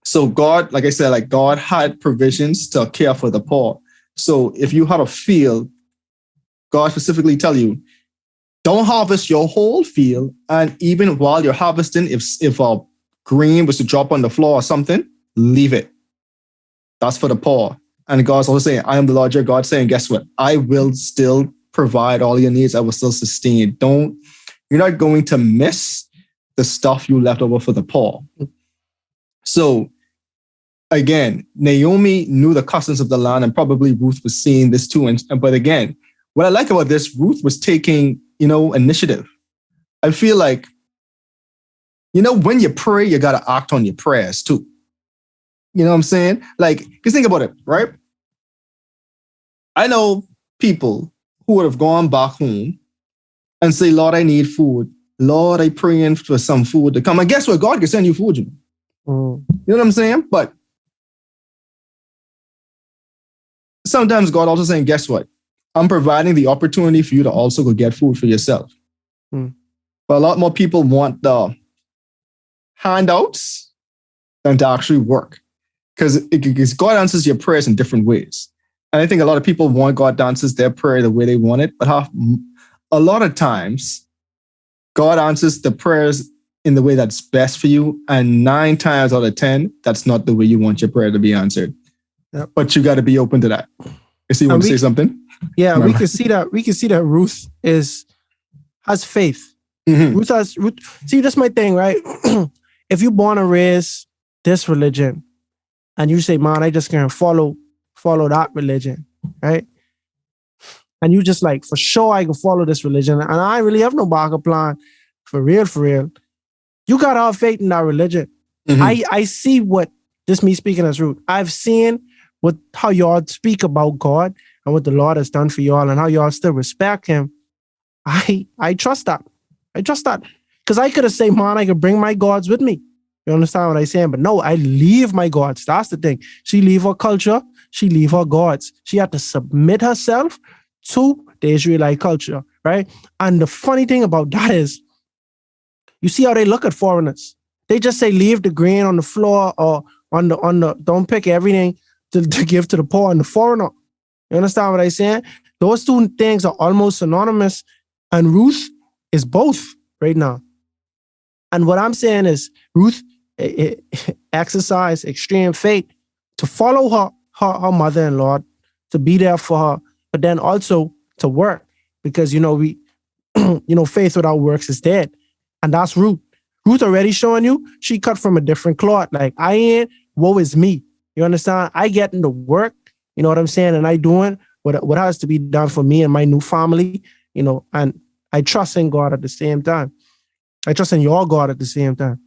So God, like I said, like God had provisions to care for the poor. So if you had a field, God specifically tell you, don't harvest your whole field. And even while you're harvesting, if a grain was to drop on the floor or something, leave it. That's for the poor. And God's also saying, I am the Lord your God, saying, guess what? I will still provide all your needs. I will still sustain. You're not going to miss the stuff you left over for the poor. So again, Naomi knew the customs of the land, and probably Ruth was seeing this too. But again, what I like about this, Ruth was taking, initiative. I feel like, when you pray, you got to act on your prayers too. You know what I'm saying? Like, because think about it, right? I know people who would have gone back home and say, Lord, I need food. Lord, I praying for some food to come. And guess what? God can send you food. You know what I'm saying? But sometimes God also saying, guess what? I'm providing the opportunity for you to also go get food for yourself. But a lot more people want the handouts than to actually work. Because God answers your prayers in different ways. And I think a lot of people want God to answer their prayer the way they want it. But a lot of times, God answers the prayers in the way that's best for you. And 9 times out of 10, that's not the way you want your prayer to be answered. Yep. But you got to be open to that. You want to say something?
Yeah, we can see that. We can see that Ruth has faith. Ruth. See, that's my thing, right? If you're born and raised this religion, and you say, man, I just can't follow that religion, right? And you just like, for sure, I can follow this religion, and I really have no backup plan, for real. You got to have faith in that religion. I see what, this me speaking as Ruth, I've seen how y'all speak about God and what the Lord has done for y'all and how y'all still respect him. I trust that. Because I could have said, man, I could bring my gods with me. You understand what I'm saying? But no, I leave my gods. That's the thing. She leave her culture. She leave her gods. She had to submit herself to the Israelite culture, right? And the funny thing about that is, you see how they look at foreigners. They just say, leave the grain on the floor or on the don't pick everything to give to the poor and the foreigner. You understand what I'm saying? Those two things are almost synonymous. And Ruth is both right now. And what I'm saying is Ruth exercised extreme faith to follow her mother-in-law, to be there for her, but then also to work, because faith without works is dead. And that's Ruth. Ruth already showing you she cut from a different cloth. Like, I ain't, woe is me. You understand? I get into work, you know what I'm saying? And I doing what has to be done for me and my new family, and I trust in God at the same time. I trust in your God at the same time.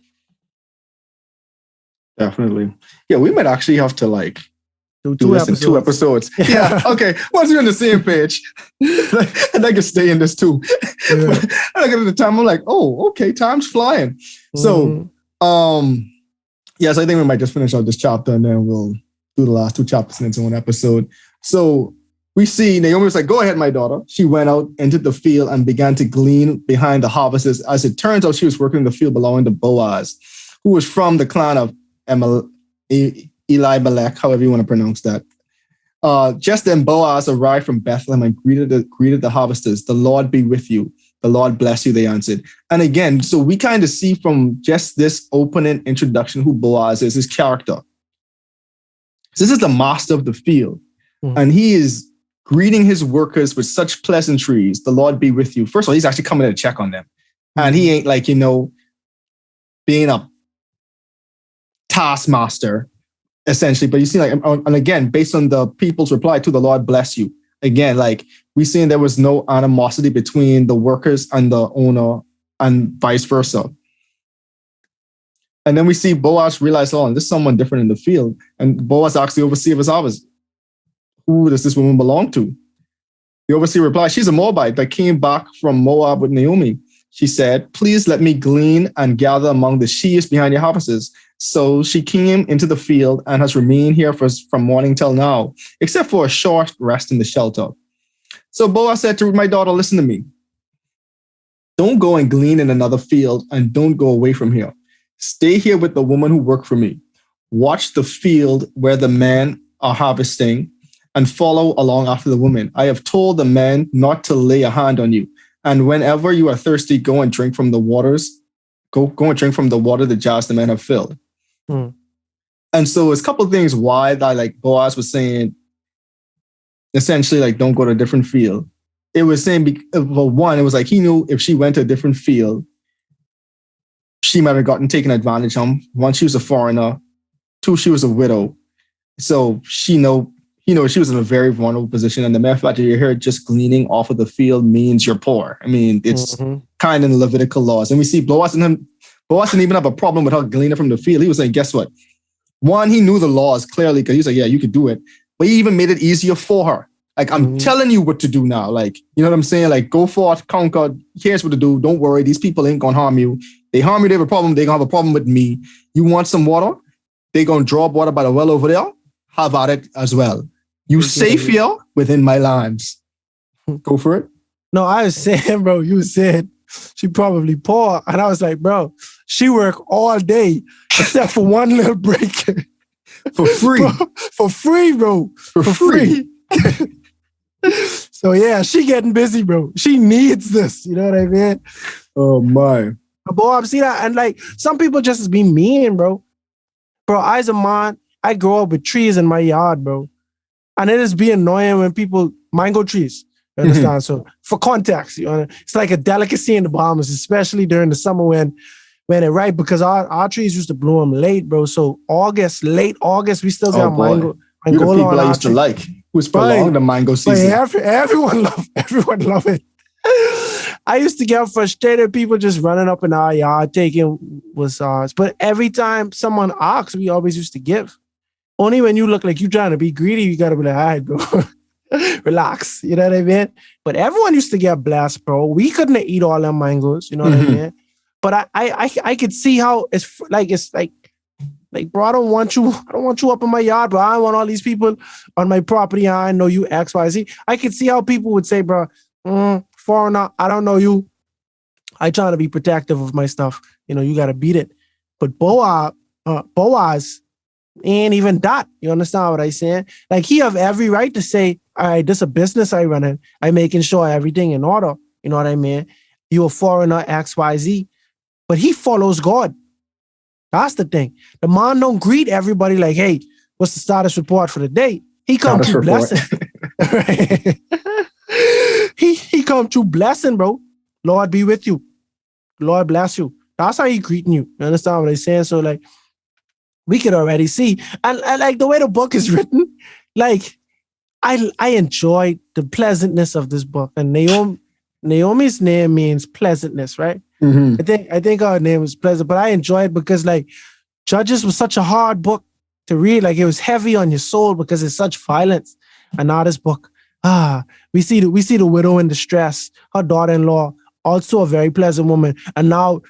Definitely. Yeah, we might actually have to do this in 2 episodes.
Yeah.
Okay. Once we're on the same page, and I can stay in this too. Yeah. And I get at the time, I'm like, oh, okay, time's flying. So, yes, I think we might just finish out this chapter and then we'll do the last 2 chapters in its own episode. So we see Naomi was like, go ahead, my daughter. She went out, entered the field and began to glean behind the harvests. As it turns out, she was working in the field belonging to Boaz, who was from the clan of Elimelech, however you want to pronounce that. Just then Boaz arrived from Bethlehem and greeted the harvesters. The Lord be with you. The Lord bless you, they answered. And again, so we kind of see from just this opening introduction who Boaz is, his character. So this is the master of the field. And he is greeting his workers with such pleasantries. The Lord be with you. First of all, he's actually coming to check on them. And he ain't like, being a taskmaster, essentially. But you see, and again, based on the people's reply to the Lord bless you. Again, we seen there was no animosity between the workers and the owner and vice versa. And then we see Boaz realize, oh, this is someone different in the field. And Boaz asks the overseer of his harvest, who does this woman belong to? The overseer replied, she's a Moabite that came back from Moab with Naomi. She said, please let me glean and gather among the sheaves behind your harvests. So she came into the field and has remained here from morning till now, except for a short rest in the shelter. So Boaz said to Ruth, my daughter, listen to me. Don't go and glean in another field and don't go away from here. Stay here with the woman who worked for me. Watch the field where the men are harvesting and follow along after the woman. I have told the men not to lay a hand on you. And whenever you are thirsty, go and drink from the waters. Go and drink from the water the jars the men have filled. And so it's a couple of things why that like Boaz was saying, essentially like don't go to a different field. It was saying, well, one, it was like he knew if she went to a different field, she might have gotten taken advantage of. One, she was a foreigner. Two, she was a widow. So she was in a very vulnerable position. And the mere fact that you're here just gleaning off of the field means you're poor. I mean, it's kind of in the Levitical laws. And we see Boaz didn't even have a problem with her gleaning from the field. He was saying, guess what? One, he knew the laws clearly because he was like, yeah, you could do it. But he even made it easier for her. Like, I'm telling you what to do now. Like, you know what I'm saying? Like, go forth, conquer. Here's what to do. Don't worry. These people ain't going to harm you. They harm you, they have a problem. They're going to have a problem with me. You want some water? They're going to draw up water by the well over there. Have at it as well. You safe here within my lands. Go for it.
No, I was saying, bro, you said she probably poor. And I was like, bro, she work all day except for one little break.
For free.
For free, bro.
For free.
So yeah, she getting busy, bro. She needs this. You know what I mean?
Oh my.
Boy, I've seen that. And like some people just be mean, bro. Bro, as a man, I grow up with trees in my yard, bro. And it is be annoying when people mango trees. You understand? So for context, you know, it's like a delicacy in the Bahamas, especially during the summer when it ripe, because our trees used to bloom late, bro. So late August, we still got mango.
You're the people I used to like. Who's prolonged the mango season.
Everyone love it. I used to get frustrated. People just running up in our yard taking what's ours. But every time someone asks, we always used to give. Only when you look like you trying to be greedy, you gotta be like, all right, bro. Relax. You know what I mean? But everyone used to get blessed, bro. We couldn't eat all them mangoes, you know what I mean? But I could see how it's like, bro, I don't want you up in my yard, bro. I don't want all these people on my property. I know you X, Y, Z. I could see how people would say, bro, foreigner, I don't know you. I trying to be protective of my stuff. You know, you got to beat it. But Boaz ain't even that. You understand what I'm saying? Like, he have every right to say, all right, this is a business I run in. I'm making sure everything in order. You know what I mean? You a foreigner, X, Y, Z. But he follows God. That's the thing. The man don't greet everybody like, hey, what's the status report for the day? He come through blessing. He come through blessing, bro. Lord be with you. Lord bless you. That's how he greeting you. You understand what I'm saying? So like, we could already see. And like the way the book is written, like I enjoy the pleasantness of this book. And Naomi's name means pleasantness, right? I think our name was pleasant, but I enjoy it because like Judges was such a hard book to read. Like it was heavy on your soul because it's such violence. And now this book, we see the widow in distress, her daughter-in-law, also a very pleasant woman. And now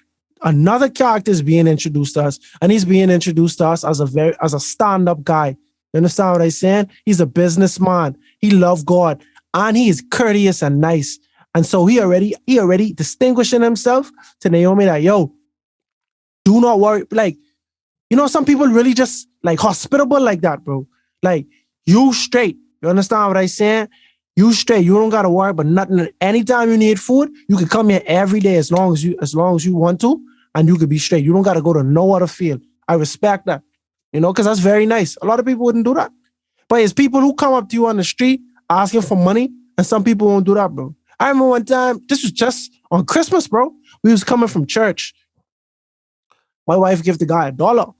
another character is being introduced to us, and he's being introduced to us as a stand-up guy. You understand what I'm saying? He's a businessman. He loves God, and he is courteous and nice. And so he already distinguishing himself to Naomi that, yo, do not worry. Like, you know, some people really just like hospitable like that, bro. Like, you straight. You understand what I'm saying? You straight. You don't gotta worry about nothing. Anytime you need food, you can come here every day as long as you want to, and you could be straight. You don't gotta go to no other field. I respect that. You know, because that's very nice. A lot of people wouldn't do that. But it's people who come up to you on the street asking for money, and some people won't do that, bro. I remember one time, this was just on Christmas, bro. We was coming from church. My wife gave the guy $1.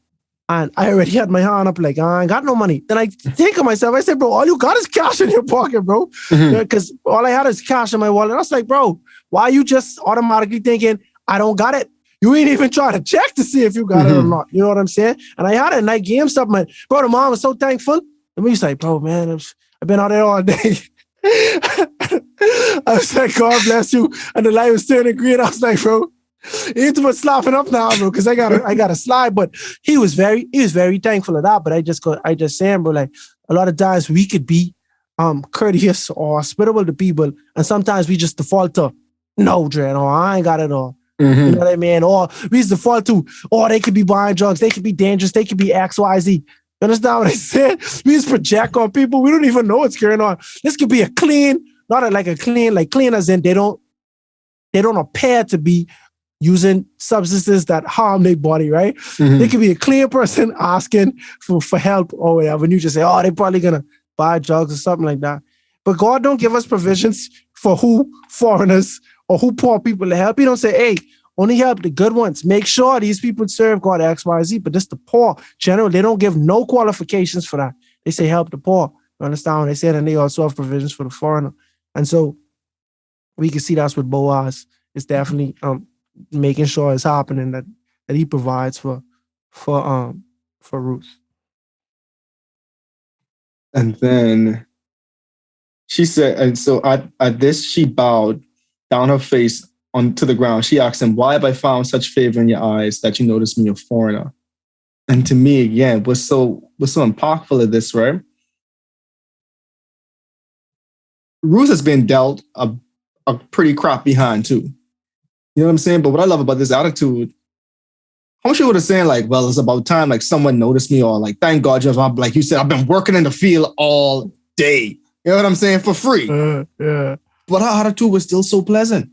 And I already had my hand up like, I ain't got no money. Then I think of myself, I said, bro, all you got is cash in your pocket, bro. Because all I had is cash in my wallet. I was like, bro, why are you just automatically thinking, I don't got it? You ain't even trying to check to see if you got it or not. You know what I'm saying? And I had it, and I gave stuff. Bro, the mom was so thankful. And we was like, bro, man, I've been out there all day. I was like, God bless you. And the light was turning green. I was like, bro, you ain't too much slapping up now, bro, because I got a slide. But he was very thankful of that. But I just saying, bro, like a lot of times we could be courteous or hospitable to people, and sometimes we just default to no, Dre, no, I ain't got it all. You know what I mean? Or we just default to, they could be buying drugs, they could be dangerous, they could be X, Y, Z. You understand what I said? We just project on people. We don't even know what's going on. This could be a clean, not like a clean, like clean as in they don't appear to be using substances that harm their body, right?
Mhm.
They could be a clean person asking for help or whatever, and you just say, oh, they're probably gonna buy drugs or something like that. But God don't give us provisions for who foreigners or who poor people to help. He don't say, hey, only help the good ones. Make sure these people serve God X, Y, Z. But just the poor, general, they don't give no qualifications for that. They say help the poor. You understand what they said? And they also have provisions for the foreigner. And so we can see that's with Boaz. It's definitely making sure it's happening that he provides for Ruth.
And then she said, and so at this, she bowed down her face onto the ground. She asked him, why have I found such favor in your eyes that you notice me a foreigner? And to me, again, what's so impactful of this, right? Ruth has been dealt a pretty crappy hand too. You know what I'm saying? But what I love about this attitude, how much you would have saying like, well, it's about time like someone noticed me, or like, thank God, just like you said, I've been working in the field all day. You know what I'm saying? For free.
Yeah.
But her attitude was still so pleasant.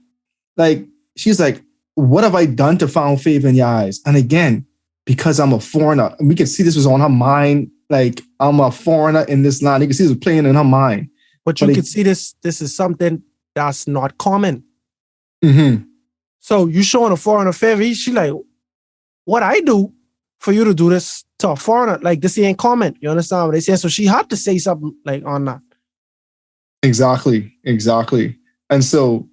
Like, she's like, what have I done to find favor in your eyes? And again, because I'm a foreigner, and we can see this was on her mind. Like, I'm a foreigner in this land. You can see this was playing in her mind.
But you can see this is something that's not common.
Mm-hmm.
So you showing a foreigner favor, she like, what I do for you to do this to a foreigner, like this ain't common. You understand what they say? So she had to say something like on that.
Exactly. And so,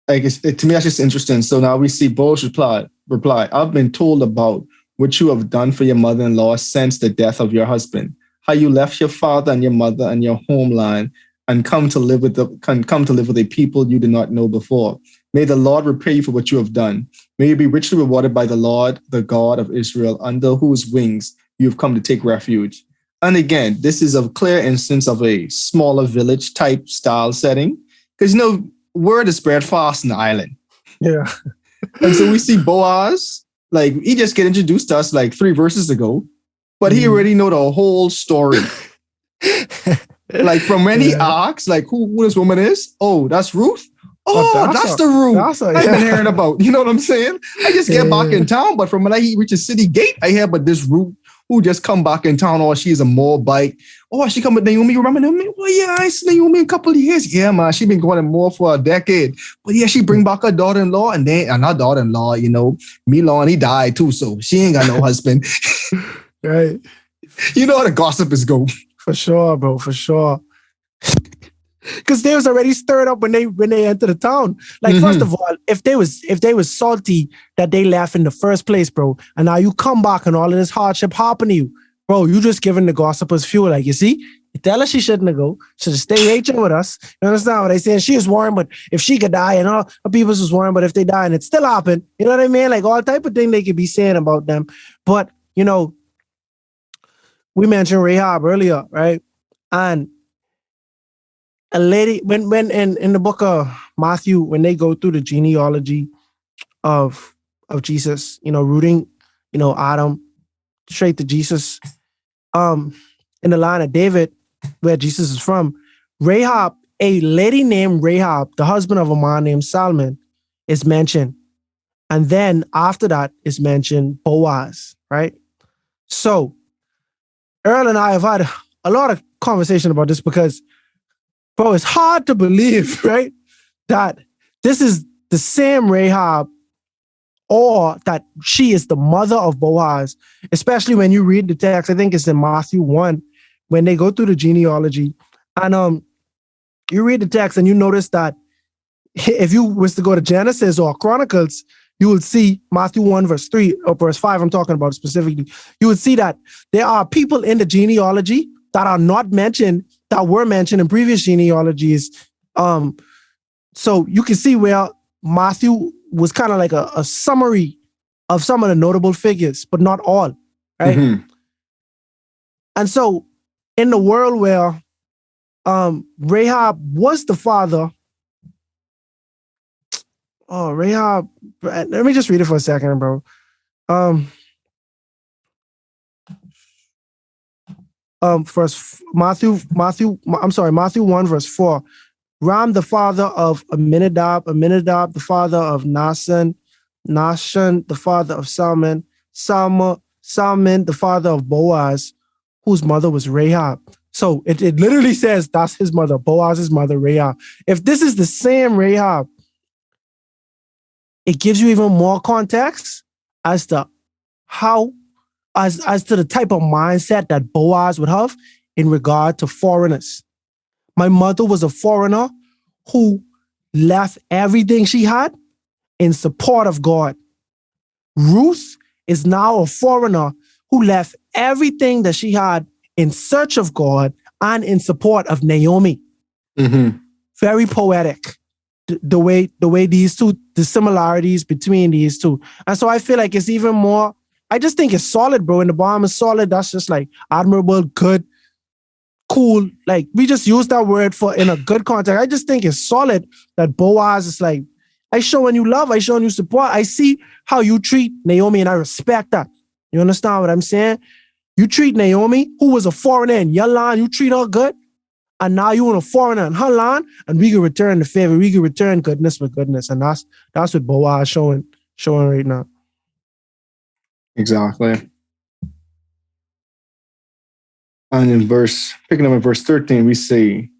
like, to me, that's just interesting. So now we see Boaz reply, I've been told about what you have done for your mother-in-law since the death of your husband, how you left your father and your mother and your homeland and come to live with a people you did not know before. May the Lord repay you for what you have done. May you be richly rewarded by the Lord, the God of Israel, under whose wings you have come to take refuge. And again, this is a clear instance of a smaller village type style setting, because, you know, word is spread fast in the island.
Yeah.
And so we see Boaz, like, he just get introduced to us like 3 verses ago, but he already know the whole story. Like, from when he asks, like, who this woman is? Oh, that's Ruth? Oh, that's the Ruth I've been hearing about. You know what I'm saying? I just get back in town, but from when I reach the city gate, I hear about this Ruth who just come back in town. Oh, she's a Moabite. Oh, she come with Naomi. You remember Naomi? Oh, yeah, I see Naomi in a couple of years. Yeah, man, she been going in more for a decade. But yeah, she bring back her daughter-in-law, and her daughter-in-law, you know, Milon, he died too, so she ain't got no husband.
Right.
You know how the gossip is go.
For sure, bro, for sure. Because they was already stirred up when they entered the town. Like, first of all, if they was salty that they left in the first place, bro, and now you come back and all of this hardship happen to you, bro, you just giving the gossipers fuel. Like, you see, you tell her she shouldn't have go. Should have stayed right here with us. You understand what they saying? She was worried, but if she could die, and all her people was worried, but if they die and it still happened, you know what I mean? Like, all type of thing they could be saying about them. But, you know, we mentioned Rahab earlier, right? And a lady, when in the book of Matthew, when they go through the genealogy of Jesus, you know, rooting, you know, Adam straight to Jesus, in the line of David, where Jesus is from, Rahab, a lady named Rahab, the husband of a man named Salmon, is mentioned. And then after that is mentioned Boaz, right? So Earl and I have had a lot of conversation about this because, bro, it's hard to believe, right, that this is the same Rahab, or that she is the mother of Boaz, especially when you read the text. I think it's in Matthew 1, when they go through the genealogy. And you read the text and you notice that if you was to go to Genesis or Chronicles, you would see Matthew 1, verse 3 or verse 5, I'm talking about specifically. You would see that there are people in the genealogy that are not mentioned, that were mentioned in previous genealogies. So you can see where Matthew was kind of like a summary of some of the notable figures, but not all, right? Mm-hmm. And so in the world where Rahab was the father, Rahab, let me just read it for a second, bro. Matthew 1, verse 4. Ram, the father of Aminadab, the father of Nasan, Nahshon, the father of Salmon, Salmon, the father of Boaz, whose mother was Rahab. So it literally says that's his mother, Boaz's mother, Rahab. If this is the same Rahab, it gives you even more context as to how, as to the type of mindset that Boaz would have in regard to foreigners. My mother was a foreigner who left everything she had in support of God. Ruth is now a foreigner who left everything that she had in search of God and in support of Naomi.
Mm-hmm.
Very poetic, the way these two, the similarities between these two. And so I feel like it's even more, I just think it's solid, bro. And the bottom is solid. That's just like admirable, good, cool. Like we just use that word for in a good context. I just think it's solid that Boaz is like, I showing you love, I showing you support. I see how you treat Naomi and I respect that. You understand what I'm saying? You treat Naomi, who was a foreigner in your land, you treat her good. And now you want a foreigner in her land, and we can return the favor. We can return goodness with goodness. And that's what Boaz showing right now.
Exactly. And picking up in verse 13, we say,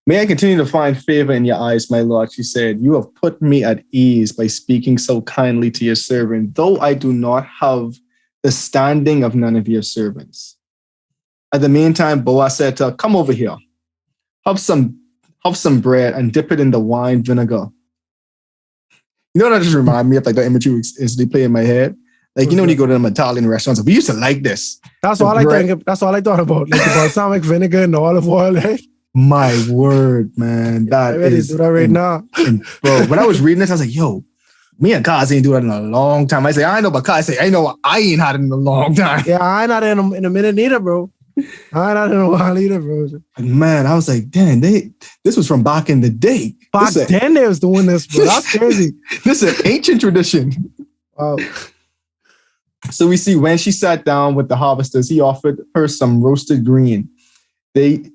"May I continue to find favor in your eyes, my Lord," she said. "You have put me at ease by speaking so kindly to your servant, though I do not have the standing of none of your servants." At the meantime, Boaz said to her, "Come over here. Have some bread and dip it in the wine vinegar." You know what that just reminded me of, like the image you instantly play in my head? Like, you know, when you go to them Italian restaurants, we used to like this.
That's all I thought about. Like the balsamic vinegar and the olive oil. Right?
My word, man. That is
do that right now.
Bro, when I was reading this, I was like, yo, me and Kaz ain't do that in a long time. I say, I know, but Kaz say, I know I ain't had it in a long time.
Yeah, I ain't had it in a minute neither, bro. I ain't had it in a while either, bro.
Man, I was like, damn, this was from back in the day.
Back then they was doing this, bro. That's crazy.
This is an ancient tradition.
Wow.
So we see when she sat down with the harvesters, he offered her some roasted green.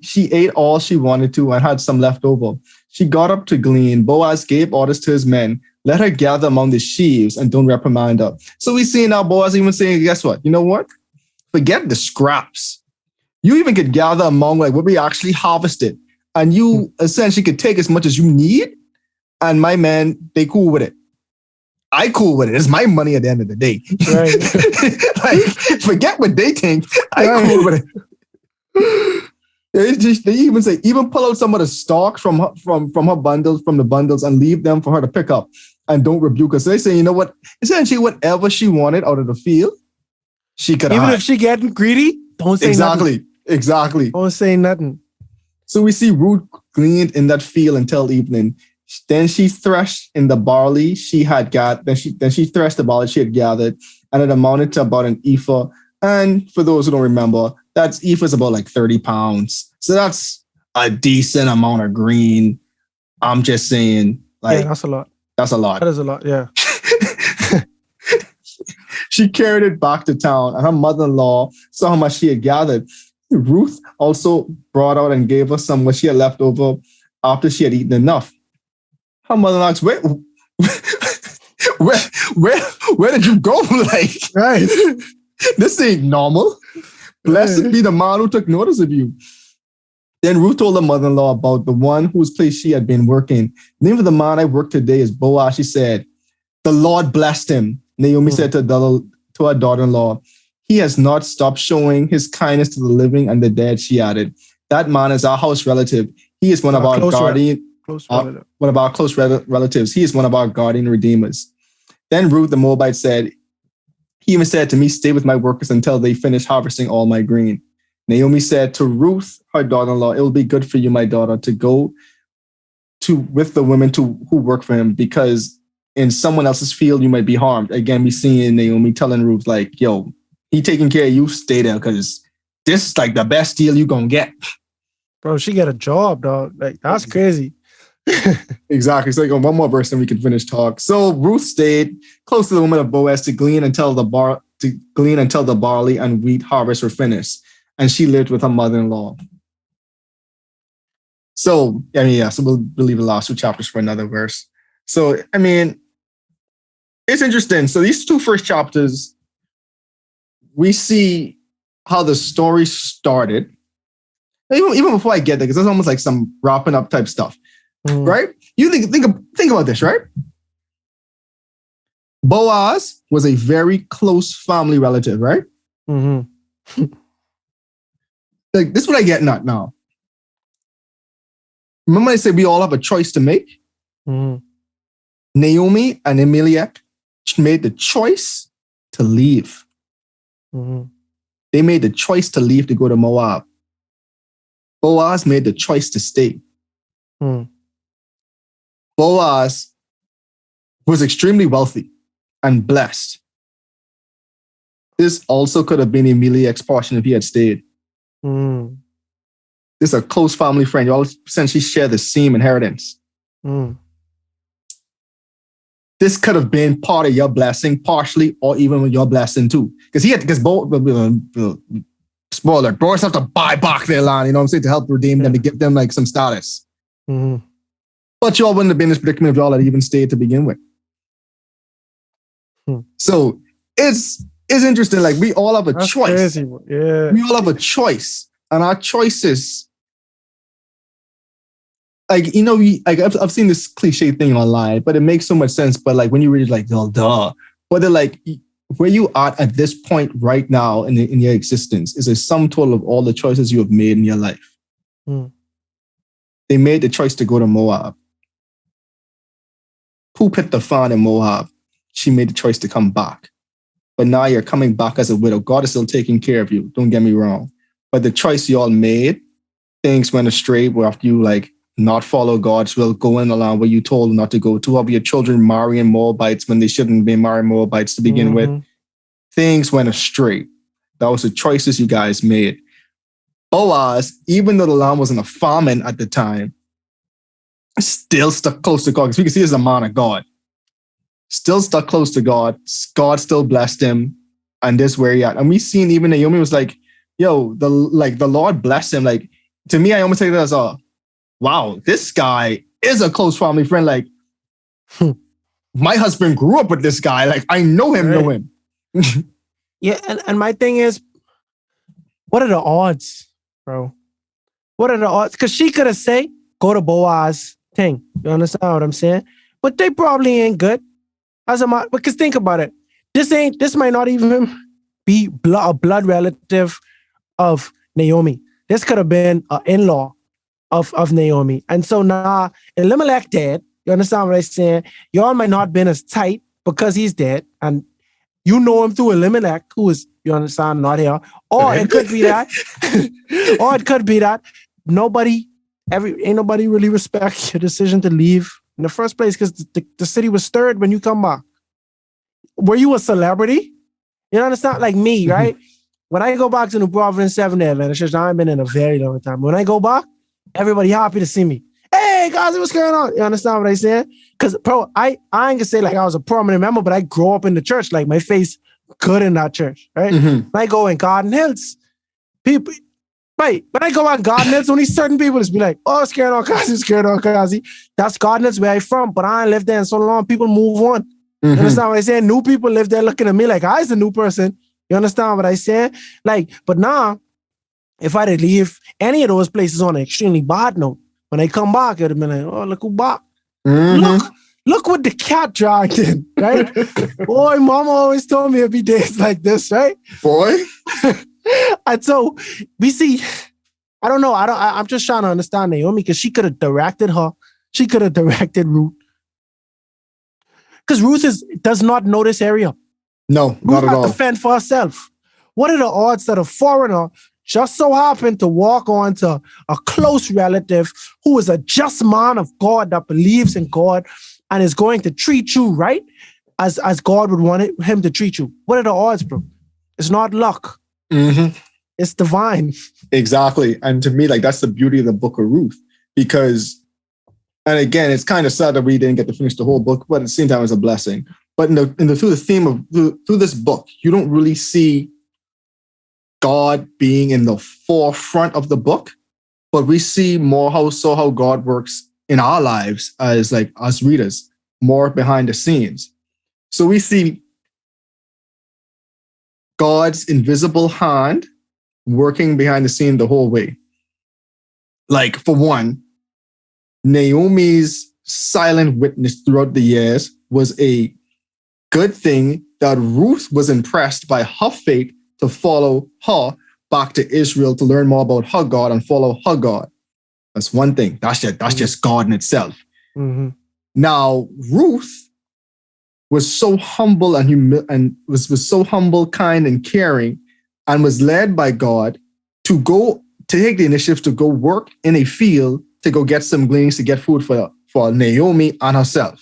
She ate all she wanted to and had some left over. She got up to glean. Boaz gave orders to his men, "Let her gather among the sheaves and don't reprimand her." So we see now Boaz even saying, guess what? You know what? Forget the scraps. You even could gather among like what we actually harvested. And you essentially could take as much as you need. And my men, they cool with it. I cool with it. It's my money at the end of the day.
Right.
Like, forget what they think. I cool with it. They even say, even pull out some of the stalks from her bundles, from the bundles, and leave them for her to pick up, and don't rebuke her. So they say, you know what? Essentially, whatever she wanted out of the field, she could.
Even if she getting greedy, don't say nothing.
Exactly.
Don't say nothing.
So we see Ruth gleaned in that field until evening. Then she threshed in the barley she had gathered. Then she threshed the barley she had gathered, and it amounted to about an ephah. And for those who don't remember, that's ephah is about like 30 pounds. So that's a decent amount of green. I'm just saying, like,
yeah, that's a lot.
That's a lot.
That is a lot, yeah.
She carried it back to town, and her mother-in-law saw how much she had gathered. Ruth also brought out and gave her some what she had left over after she had eaten enough. Her mother-in-law asked, where did you go? Like,
right.
This ain't normal. Blessed be the man who took notice of you. Then Ruth told her mother-in-law about the one whose place she had been working. The name of the man I work today is Boaz. She said, "The Lord blessed him." Naomi said to her daughter-in-law, "He has not stopped showing his kindness to the living and the dead," she added. "That man is our house relative. He is one of our close relatives. He is one of our guardian redeemers." Then Ruth the Moabite said, "He even said to me, 'Stay with my workers until they finish harvesting all my green.'" Naomi said to Ruth, her daughter-in-law, "It will be good for you, my daughter, to go with the women who work for him, because in someone else's field you might be harmed." Again, we see Naomi telling Ruth, like, yo, he taking care of you, stay there, because this is like the best deal you gonna get.
Bro, she got a job, dog. Like, that's crazy.
Exactly. So one more verse and we can finish talk. So Ruth stayed close to the woman of Boaz to glean until the barley and wheat harvest were finished, and she lived with her mother-in-law. So so we'll leave the last two chapters for another verse. So it's interesting. So these two first chapters, we see how the story started. Even before I get there, because it's almost like some wrapping up type stuff, right? You think about this, right? Boaz was a very close family relative, right?
Mm-hmm.
Like, this is what I get now. Remember I said we all have a choice to make?
Mm-hmm.
Naomi and Elimelech made the choice to leave.
Mm-hmm.
They made the choice to leave to go to Moab. Boaz made the choice to stay.
Mm.
Boaz was extremely wealthy and blessed. This also could have been Elimelech's portion if he had stayed.
Mm.
This is a close family friend. You all essentially share the same inheritance.
Mm.
This could have been part of your blessing, partially, or even your blessing too. Because both, spoiler, Boaz have to buy back their land, you know what I'm saying, to help redeem them, to give them like some status.
Mm-hmm.
But y'all wouldn't have been in this predicament if y'all had even stayed to begin with. So it's interesting. Like, we all have a
That's
choice.
crazy. Yeah.
We all have a choice. And our choices, like, you know, I've seen this cliche thing online, but it makes so much sense. But like, when you read it, like, oh, duh. But they're like, where you are at this point right now in your existence is a sum total of all the choices you have made in your life.
Mm.
They made the choice to go to Moab. Who picked the fan in Moab? She made the choice to come back. But now you're coming back as a widow. God is still taking care of you. Don't get me wrong. But the choice you all made, things went astray after you like not follow God's will, going along where you told not to go to. Have your children marrying Moabites when they shouldn't be marrying Moabites to begin with. Things went astray. That was the choices you guys made. Boaz, even though the land was in a famine at the time, still stuck close to God. Because we can see he's a man of God. Still stuck close to God. God still blessed him. And this where he at. And we seen even Naomi was like, yo, the Lord bless him. Like, to me, I almost take that as wow, this guy is a close family friend. Like, my husband grew up with this guy. Like, I know him.
Yeah, and my thing is, what are the odds, bro? What are the odds? Because she could have said, go to Boaz thing. You understand what I'm saying? But they probably ain't good. Because think about it. This might not even be a blood relative of Naomi. This could have been an in-law of Naomi. And so now Elimelech dead. You understand what I'm saying? Y'all might not been as tight because he's dead. And you know him through Elimelech, who is, you understand, not here. Or it could be that. Or it could be that ain't nobody really respect your decision to leave in the first place because the city was stirred when you come back. Were you a celebrity? You understand? Like me, right? When I go back to New Providence 7 Atlanta Church, I haven't been in a very long time. When I go back, everybody happy to see me. Hey, guys, what's going on? You understand what I'm saying? Because, bro, I ain't gonna say like I was a prominent member, but I grew up in the church. Like, my face good in that church, right? When I go in Garden Hills, people, right? When I go on Garden Hills, only certain people just be like, oh, scared on Kazi. That's Garden Hills where I from, but I ain't lived there in so long. People move on. You understand what I'm saying? New people live there looking at me like I was a new person. You understand what I say? Like, but now, if I did leave any of those places on an extremely bad note, when I come back, it would have been like, oh, look who back. Look what the cat dragged in, right? Boy, mama always told me it'd be days like this, right?
Boy.
And so we see, I don't know. I'm just trying to understand Naomi because she could have directed her. She could have directed Ruth. Because Ruth does not know this area.
No,
Ruth
not at
had
all.
to fend for herself. What are the odds that a foreigner just so happened to walk onto a close relative who is a just man of God that believes in God and is going to treat you right as God would want him to treat you? What are the odds, bro? It's not luck. It's divine.
Exactly. And to me, like, that's the beauty of the book of Ruth. Because, and again, it's kind of sad that we didn't get to finish the whole book, but at the same time, it's a blessing. But through the theme of through this book, you don't really see God being in the forefront of the book, but we see more how God works in our lives as like us readers, more behind the scenes. So we see God's invisible hand working behind the scene the whole way. Like, for one, Naomi's silent witness throughout the years was a good thing that Ruth was impressed by her faith to follow her back to Israel to learn more about her God and follow her God. That's one thing. That's just God in itself.
Mm-hmm.
Now, Ruth was so humble and was so humble, kind, and caring, and was led by God to take the initiative to go work in a field to go get some gleanings to get food for Naomi and herself.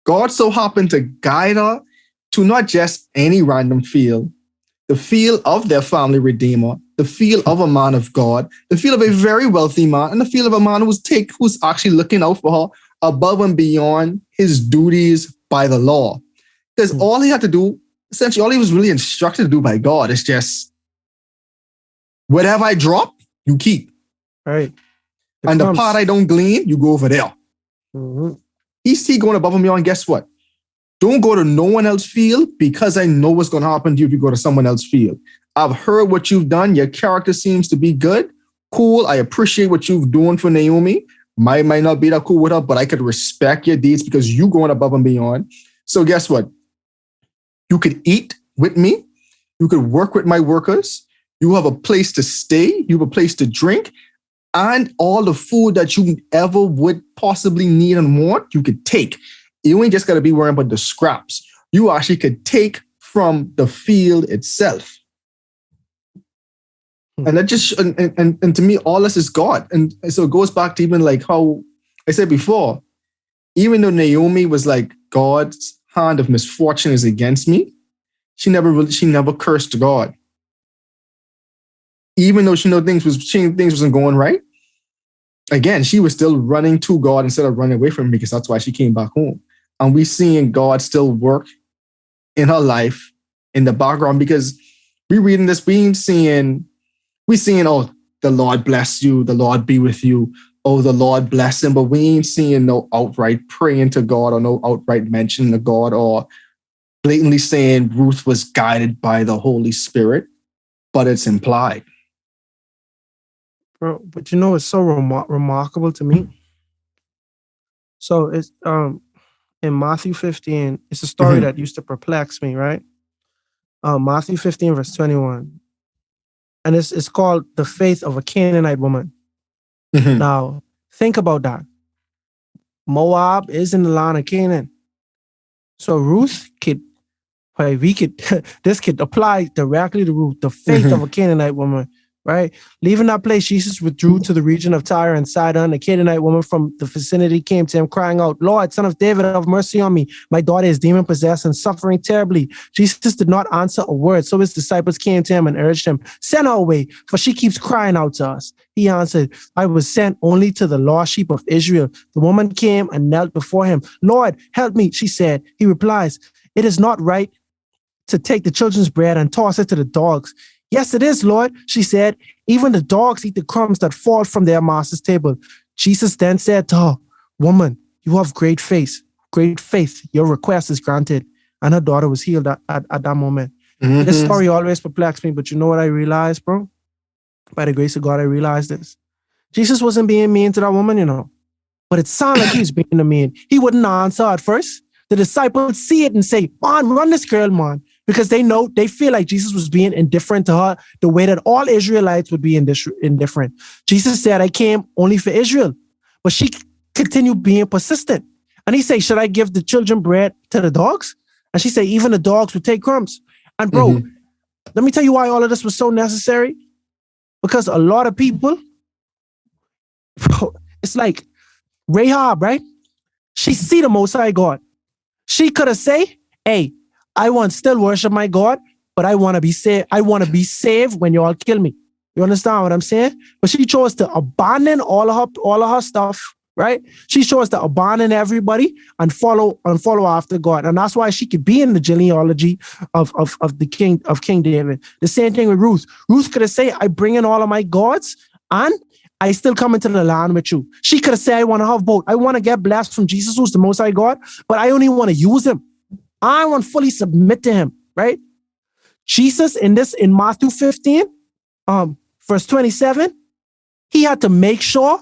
God so happened to guide her to not just any random field, the field of their family redeemer, the field of a man of God, the field of a very wealthy man, and the field of a man who's actually looking out for her above and beyond his duties by the law. Because all he had to do, essentially all he was really instructed to do by God is just, whatever I drop, you keep.
Right.
And the part I don't glean, you go over there.
Mm-hmm.
He's going above and beyond. Guess what? Don't go to no one else's field, because I know what's going to happen to you if you go to someone else's field. I've heard what you've done. Your character seems to be good. Cool. I appreciate what you've doing for Naomi. Might not be that cool with her, but I could respect your deeds because you going above and beyond. So guess what? You could eat with me. You could work with my workers. You have a place to stay. You have a place to drink. And all the food that you ever would possibly need and want, you could take. You ain't just got to be worrying about the scraps. You actually could take from the field itself. And that just, and to me, all this is God. And so it goes back to even like how I said before, even though Naomi was like, God's hand of misfortune is against me, she never cursed God. Even though she knew things wasn't going right, again, she was still running to God instead of running away from him, because that's why she came back home. And we seeing God still work in her life in the background, because we reading this, we seeing, oh, the Lord bless you, the Lord be with you, oh, the Lord bless him, but we ain't seeing no outright praying to God or no outright mention of God or blatantly saying Ruth was guided by the Holy Spirit, but it's implied.
Bro, but you know, it's so remarkable to me. So it's in Matthew 15, it's a story that used to perplex me, right? Matthew 15, verse 21. And it's called the faith of a Canaanite woman.
Mm-hmm.
Now, think about that. Moab is in the land of Canaan. So Ruth this could apply directly to Ruth, the faith of a Canaanite woman, right? Leaving that place, Jesus withdrew to the region of Tyre and Sidon. A Canaanite woman from the vicinity came to him, crying out, Lord, Son of David, have mercy on me. My daughter is demon-possessed and suffering terribly. Jesus did not answer a word, so his disciples came to him and urged him, send her away, for she keeps crying out to us. He answered, I was sent only to the lost sheep of Israel. The woman came and knelt before him. Lord, help me, she said. He replies, it is not right to take the children's bread and toss it to the dogs. Yes, it is, Lord, she said. Even the dogs eat the crumbs that fall from their master's table. Jesus then said to her, woman, you have great faith. Great faith. Your request is granted. And her daughter was healed at that moment. Mm-hmm. This story always perplexed me, but you know what I realized, bro? By the grace of God, I realized this. Jesus wasn't being mean to that woman, you know. But it sounded like he was being mean. He wouldn't answer at first. The disciples see it and say, man, run this girl, man. Because they feel like Jesus was being indifferent to her the way that all Israelites would be indifferent. Jesus said, I came only for Israel. But she continued being persistent. And he said, should I give the children bread to the dogs? And she said, even the dogs would take crumbs. And bro, let me tell you why all of this was so necessary. Because a lot of people, bro, it's like Rahab, right? She see the Most High God. She could have said, hey, I want still worship my God, but I want to be saved. I want to be saved when you all kill me. You understand what I'm saying? But she chose to abandon all of her stuff, right? She chose to abandon everybody and follow after God. And that's why she could be in the genealogy of King David. The same thing with Ruth. Ruth could have said, I bring in all of my gods and I still come into the land with you. She could have said, I want to have both. I want to get blessed from Jesus, who's the Most High God, but I only want to use him. I want to fully submit to him, right? Jesus in Matthew 15, verse 27, he had to make sure,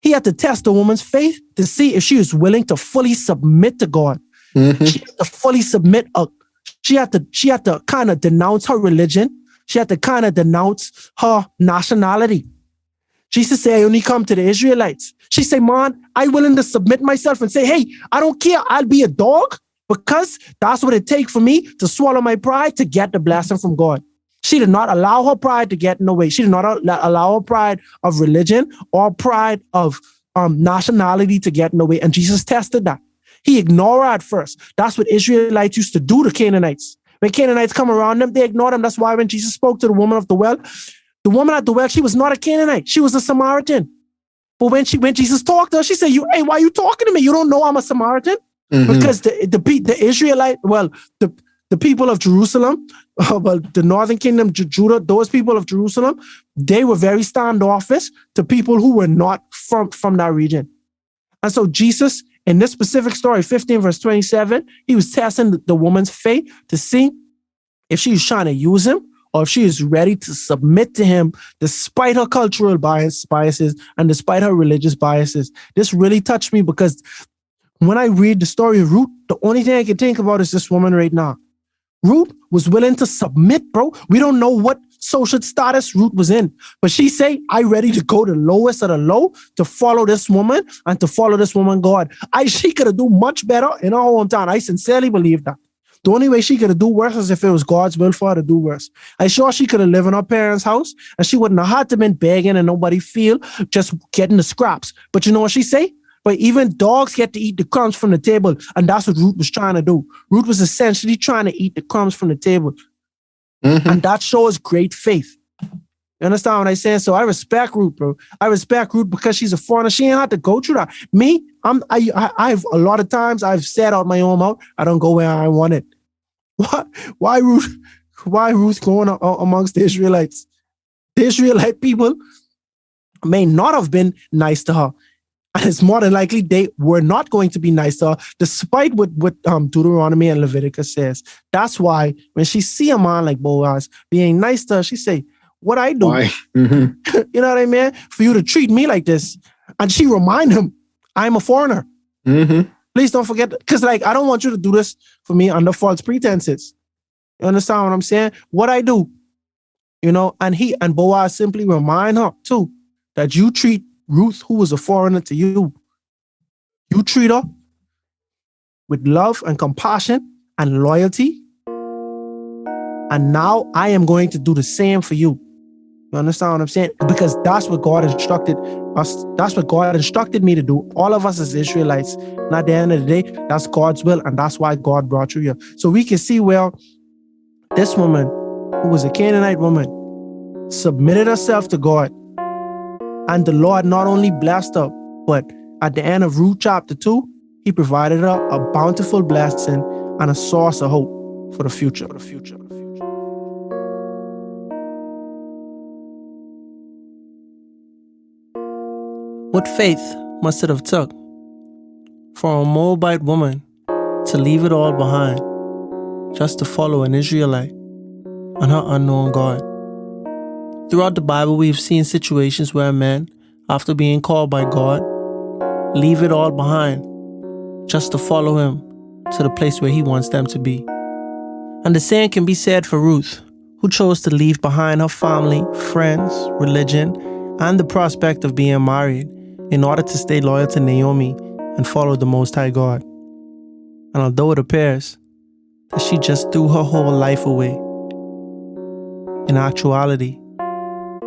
he had to test the woman's faith to see if she was willing to fully submit to God. Mm-hmm. She had to fully submit. She had to kind of denounce her religion. She had to kind of denounce her nationality. Jesus said, I only come to the Israelites. She said, man, I'm willing to submit myself and say, hey, I don't care. I'll be a dog because that's what it takes for me to swallow my pride to get the blessing from God. She did not allow her pride to get in the way. She did not allow her pride of religion or pride of nationality to get in the way. And Jesus tested that. He ignored her at first. That's what Israelites used to do to Canaanites. When Canaanites come around them, they ignore them. That's why when Jesus spoke to the woman of the well, the woman at the well, she was not a Canaanite. She was a Samaritan. But when Jesus talked to her, she said, hey, why are you talking to me? You don't know I'm a Samaritan? Mm-hmm. Because the Israelite, the people of Jerusalem, the northern kingdom, Judah, those people of Jerusalem, they were very standoffish to people who were not from that region. And so Jesus, in this specific story, 15 verse 27, he was testing the woman's faith to see if she was trying to use him or if she is ready to submit to him despite her cultural biases and despite her religious biases. This really touched me because when I read the story of Ruth, the only thing I can think about is this woman right now. Ruth was willing to submit, bro. We don't know what social status Ruth was in, but she said, I'm ready to go the lowest of the low to follow this woman and to follow this woman, God. She could have done much better in her hometown. I sincerely believe that. The only way she could have done worse is if it was God's will for her to do worse. I'm sure she could have lived in her parents' house and she wouldn't have had to been begging and nobody feel, just getting the scraps. But you know what she say? But even dogs get to eat the crumbs from the table. And that's what Ruth was trying to do. Ruth was essentially trying to eat the crumbs from the table. Mm-hmm. And that shows great faith. You understand what I'm saying? So I respect Ruth, bro. I respect Ruth because she's a foreigner. She ain't had to go through that. Me, I've a lot of times I've said out my own mouth, I don't go where I want it. Why Ruth going amongst the Israelites? The Israelite people may not have been nice to her. And it's more than likely they were not going to be nice to her, despite what Deuteronomy and Leviticus says. That's why when she see a man like Boaz being nice to her, she say, what I do? Mm-hmm. You know what I mean? For you to treat me like this. And she remind him, I'm a foreigner. Mm-hmm. Please don't forget, because I don't want you to do this for me under false pretenses. You understand what I'm saying? What I do, and Boaz simply remind her too, that you treat Ruth, who was a foreigner to you, you treat her with love and compassion and loyalty. And now I am going to do the same for you. You understand what I'm saying? Because that's what God instructed us. That's what God instructed me to do. All of us as Israelites. And at the end of the day, that's God's will. And that's why God brought you here. So we can see where this woman, who was a Canaanite woman, submitted herself to God. And the Lord not only blessed her, but at the end of Ruth chapter 2, he provided her a bountiful blessing and a source of hope for the future. What faith must it have took for a Moabite woman to leave it all behind just to follow an Israelite and her unknown God? Throughout the Bible, we've seen situations where men, after being called by God, leave it all behind just to follow him to the place where he wants them to be. And the same can be said for Ruth, who chose to leave behind her family, friends, religion, and the prospect of being married in order to stay loyal to Naomi and follow the Most High God. And although it appears that she just threw her whole life away, in actuality,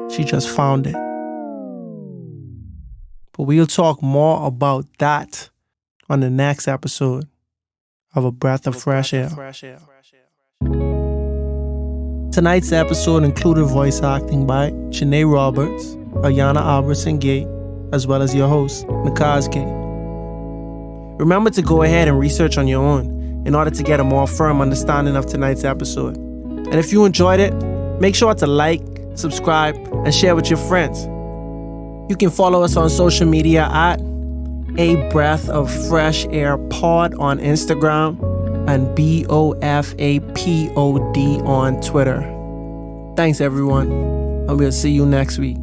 she just found it. But we'll talk more about that on the next episode of A Breath of Fresh Air. Tonight's episode included voice acting by Jenae Roberts, Ayanna Alberston-Gay, as well as your host, Nakhaz. Remember to go ahead and research on your own in order to get a more firm understanding of tonight's episode. And if you enjoyed it, make sure to like, subscribe, and share with your friends. You can follow us on social media at A Breath of Fresh Air Pod on Instagram and BOFAPOD on Twitter. Thanks, everyone, and we'll see you next week.